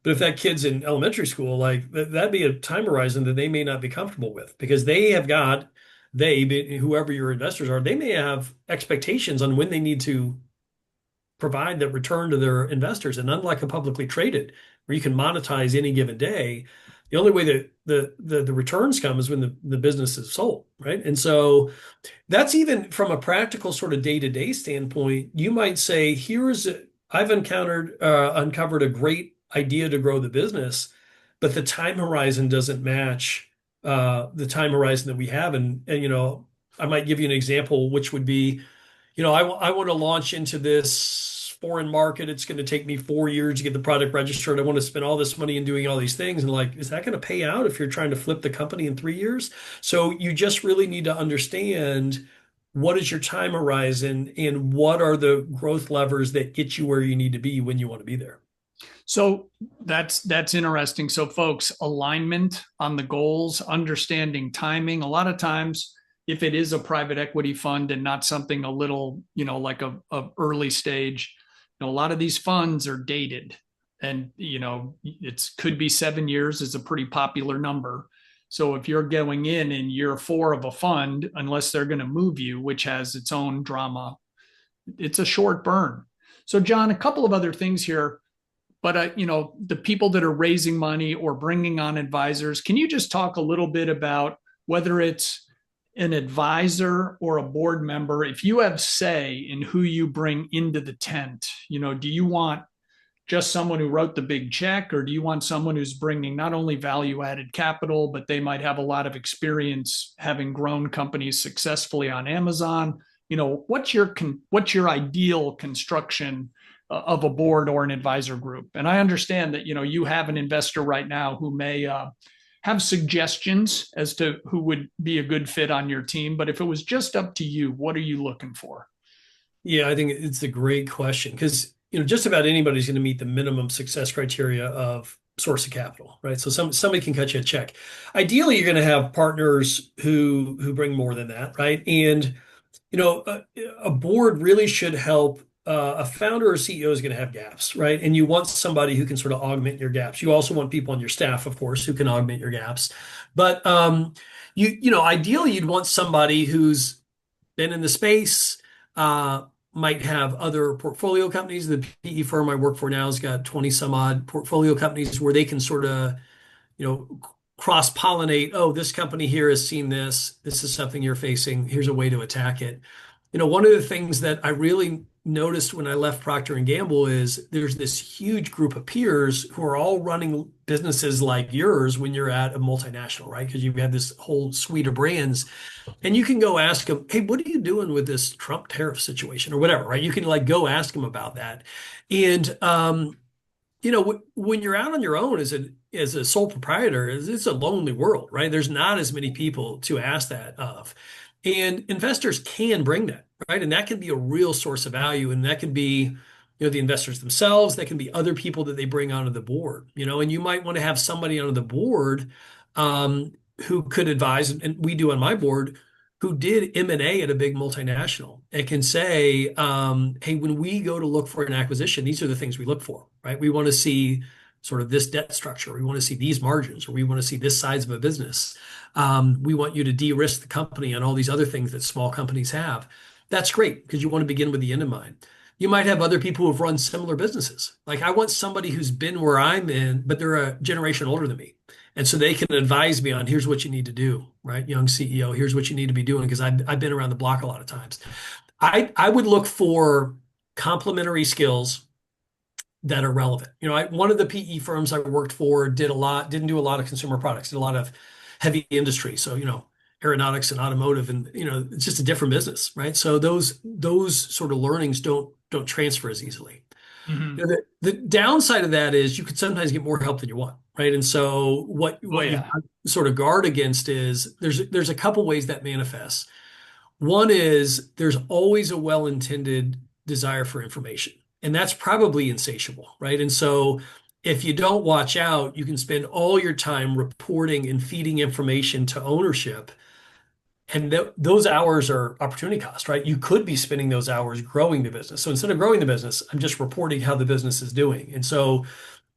But if that kid's in elementary school, like that'd be a time horizon that they may not be comfortable with because whoever your investors are, they may have expectations on when they need to provide that return to their investors. And unlike a publicly traded, where you can monetize any given day, the only way that the returns come is when the business is sold, right? And so that's even from a practical sort of day-to-day standpoint, you might say, I've uncovered a great idea to grow the business, but the time horizon doesn't match the time horizon that we have. And I might give you an example, which would be, I want to launch into this foreign market. It's going to take me 4 years to get the product registered. I want to spend all this money in doing all these things. And like, is that going to pay out if you're trying to flip the company in 3 years? So you just really need to understand what is your time horizon and what are the growth levers that get you where you need to be when you want to be there. So that's interesting. So folks, alignment on the goals, understanding timing. A lot of times, if it is a private equity fund and not something a little, like a early stage, a lot of these funds are dated, and it could be 7 years is a pretty popular number. So if you're going in year four of a fund, unless they're going to move you, which has its own drama, it's a short burn. So John, a couple of other things here. But the people that are raising money or bringing on advisors, can you just talk a little bit about whether it's an advisor or a board member, if you have say in who you bring into the tent? Do you want just someone who wrote the big check, or do you want someone who's bringing not only value added capital, but they might have a lot of experience having grown companies successfully on Amazon? What's your ideal construction of a board or an advisor group? And I understand that you have an investor right now who may have suggestions as to who would be a good fit on your team, but if it was just up to you, what are you looking for? Yeah, I think it's a great question because just about anybody's going to meet the minimum success criteria of source of capital, right? So somebody can cut you a check. Ideally, you're going to have partners who bring more than that, right? And a board really should help. A founder or CEO is going to have gaps, right? And you want somebody who can sort of augment your gaps. You also want people on your staff, of course, who can augment your gaps. But ideally, you'd want somebody who's been in the space, might have other portfolio companies. The PE firm I work for now has got 20 some odd portfolio companies where they can sort of, cross-pollinate. Oh, this company here has seen this. This is something you're facing. Here's a way to attack it. One of the things that I really noticed when I left Procter and Gamble is there's this huge group of peers who are all running businesses like yours when you're at a multinational, right? Because you have this whole suite of brands, and you can go ask them, "Hey, what are you doing with this Trump tariff situation or whatever?" Right? You can like go ask them about that, and when you're out on your own as a sole proprietor, it's a lonely world, right? There's not as many people to ask that of. And investors can bring that, right? And that can be a real source of value. And that can be, the investors themselves. That can be other people that they bring onto the board, and you might want to have somebody onto the board um, who could advise, and we do on my board, who did M&A at a big multinational and can say, hey, when we go to look for an acquisition, these are the things we look for, right? We want to see sort of this debt structure. We want to see these margins, or we want to see this size of a business. We want you to de-risk the company and all these other things that small companies have. That's great because you want to begin with the end in mind. You might have other people who have run similar businesses. Like I want somebody who's been where I'm in, but they're a generation older than me. And so they can advise me on here's what you need to do, right? Young CEO, here's what you need to be doing because I've been around the block a lot of times. I would look for complementary skills that are relevant. One of the PE firms I worked for didn't do a lot of consumer products, did a lot of heavy industry. So, aeronautics and automotive, and it's just a different business, right? So those sort of learnings don't transfer as easily. Mhm. The downside of that is you could sometimes get more help than you want, right? And so what Oh you yeah. sort of guard against is there's a couple ways that manifests. One is there's always a well-intended desire for information, and that's probably insatiable, right? And so if you don't watch out, you can spend all your time reporting and feeding information to ownership, and those hours are opportunity cost, right? You could be spending those hours growing the business. So instead of growing the business, I'm just reporting how the business is doing. And so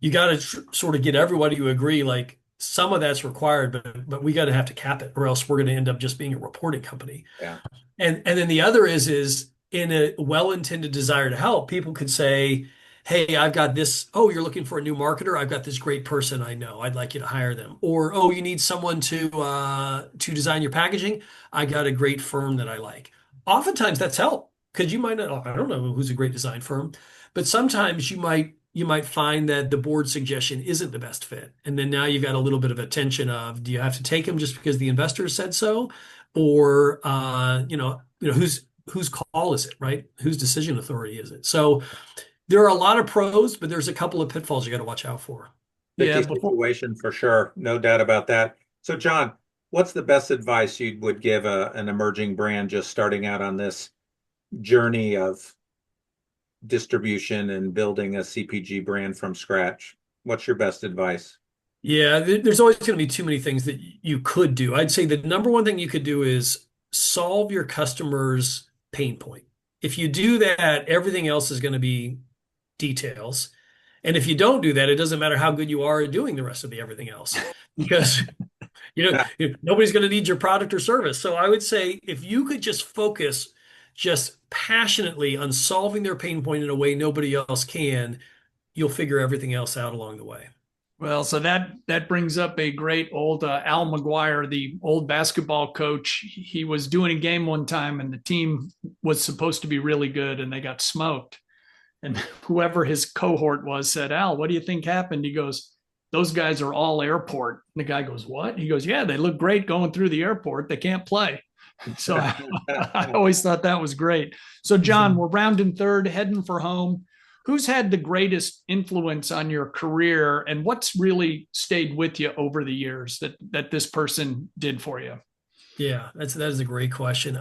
you got to sort of get everybody to agree, like some of that's required, but we got to have to cap it, or else we're going to end up just being a reporting company. Yeah. And then the other is in a well-intended desire to help, people could say, "Hey, I've got this. Oh, you're looking for a new marketer? I've got this great person I know. I'd like you to hire them." Or, "Oh, you need someone to design your packaging? I got a great firm that I like." Oftentimes that's help because you might not, oh, I don't know who's a great design firm, but sometimes you might find that the board suggestion isn't the best fit. And then now you've got a little bit of a tension of, do you have to take them just because the investors said so? Or whose call is it, right? Whose decision authority is it? So there are a lot of pros, but there's a couple of pitfalls you got to watch out for. Yeah. Tricky Before situation for sure. No doubt about that. So, John, what's the best advice you would give an emerging brand just starting out on this journey of distribution and building a CPG brand from scratch? What's your best advice? Yeah, there's always going to be too many things that you could do. I'd say the number one thing you could do is solve your customer's pain point. If you do that, everything else is going to be details. And if you don't do that, it doesn't matter how good you are at doing the rest of the everything else because nobody's going to need your product or service. So I would say if you could just focus just passionately on solving their pain point in a way nobody else can, you'll figure everything else out along the way. Well, so that brings up a great old Al McGuire, the old basketball coach. He was doing a game one time, and the team was supposed to be really good, and they got smoked. And whoever his cohort was said, "Al, what do you think happened?" He goes, "Those guys are all airport." And the guy goes, "What?" He goes, "Yeah, they look great going through the airport. They can't play." So I always thought that was great. So, John, we're rounding third, heading for home. Who's had the greatest influence on your career, and what's really stayed with you over the years that this person did for you? Yeah, that is a great question.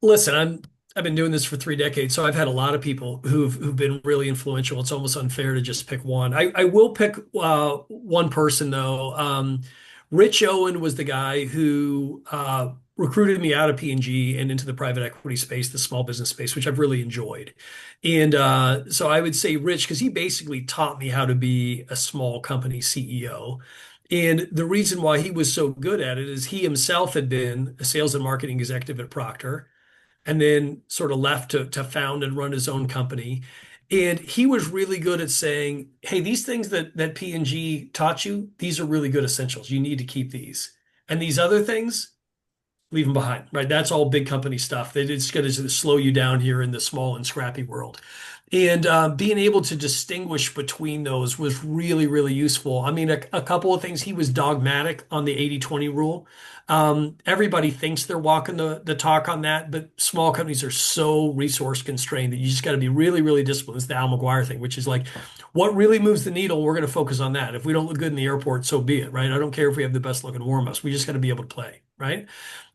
Listen, I've been doing this for 3 decades, so I've had a lot of people who've been really influential. It's almost unfair to just pick one. I will pick one person though. Rich Owen was the guy who recruited me out of P&G and into the private equity space, the small business space, which I've really enjoyed. And so I would say Rich, because he basically taught me how to be a small company CEO. And the reason why he was so good at it is he himself had been a sales and marketing executive at Procter and then sort of left to found and run his own company. And he was really good at saying, hey, these things that P&G taught you, these are really good essentials. You need to keep these. And these other things, leave them behind, right? That's all big company stuff. It's going to slow you down here in the small and scrappy world. And being able to distinguish between those was really, really useful. I mean, a couple of things. He was dogmatic on the 80/20 rule. Everybody thinks they're walking the talk on that, but small companies are so resource constrained that you just got to be really, really disciplined. It's the Al McGuire thing, which is like, what really moves the needle, we're going to focus on that. If we don't look good in the airport, so be it, right? I don't care if we have the best looking warm-ups. We just got to be able to play, right?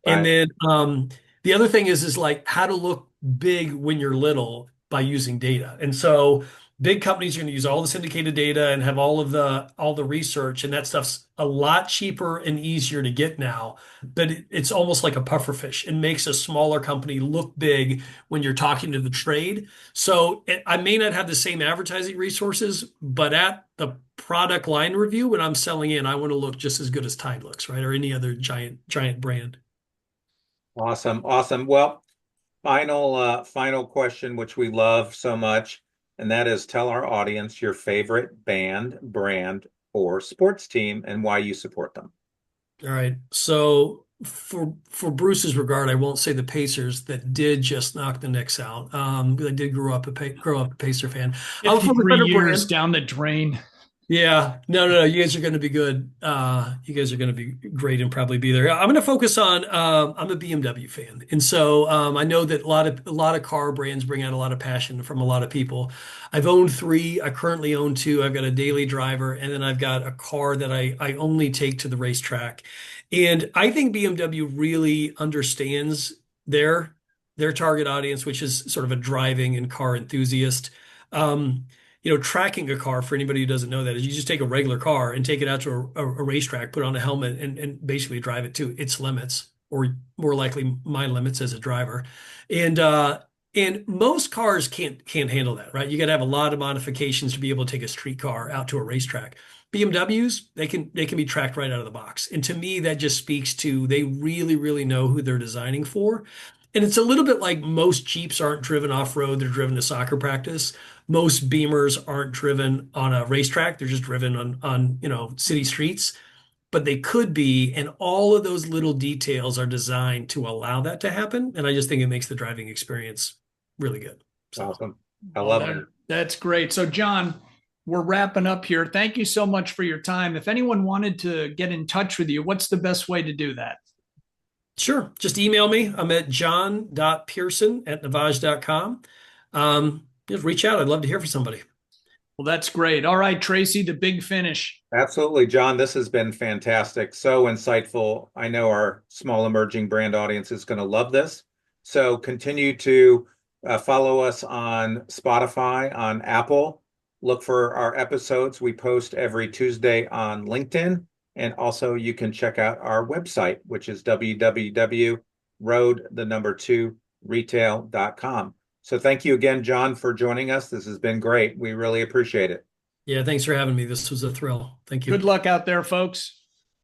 And Right. then the other thing is like how to look big when you're little. by using data. And so big companies are going to use all the syndicated data and have all the research, and that stuff's a lot cheaper and easier to get now. But it's almost like a puffer fish. It makes a smaller company look big when you're talking to the trade. So I may not have the same advertising resources, but at the product line review, when I'm selling in, I want to look just as good as Tide looks, right? Or any other giant brand. Awesome. Awesome. Well, final question, which we love so much, and that is tell our audience your favorite band, brand, or sports team and why you support them. All right. So for Bruce's regard, I won't say the Pacers that did just knock the Knicks out. I did grow up a Pacer fan. I'll focus 53 on a years brand. down the drain. Yeah, no. You guys are going to be good. You guys are going to be great and probably be there. I'm going to focus on. I'm a BMW fan, and so I know that a lot of car brands bring out a lot of passion from a lot of people. I've owned three. I currently own two. I've got a daily driver, and then I've got a car that I only take to the racetrack. And I think BMW really understands their target audience, which is sort of a driving and car enthusiast. Um, Tracking a car, for anybody who doesn't know that, is you just take a regular car and take it out to a racetrack, put on a helmet, and basically drive it to its limits, or more likely my limits as a driver. And most cars can't handle that, right? You got to have a lot of modifications to be able to take a street car out to a racetrack. BMWs, they can be tracked right out of the box. And to me, that just speaks to they really, really know who they're designing for. And it's a little bit like most Jeeps aren't driven off-road, they're driven to soccer practice. Most Beamers aren't driven on a racetrack, they're just driven on city streets, but they could be, and all of those little details are designed to allow that to happen. And I just think it makes the driving experience really good. So Awesome. I Well, love it. that's great. So, John, we're wrapping up here. Thank you so much for your time. If anyone wanted to get in touch with you, what's the best way to do that? sure, just email me. I'm at john.pearson@navage.com. Just reach out. I'd love to hear from somebody. Well, that's great. All right, Tracy, the big finish. Absolutely, John. This has been fantastic. So insightful. I know our small emerging brand audience is going to love this. So continue to follow us on Spotify, on Apple. Look for our episodes. We post every Tuesday on LinkedIn. And also you can check out our website, which is www.road2retail.com. So thank you again, John, for joining us. This has been great. We really appreciate it. Yeah, thanks for having me. This was a thrill. Thank you. Good luck out there, folks.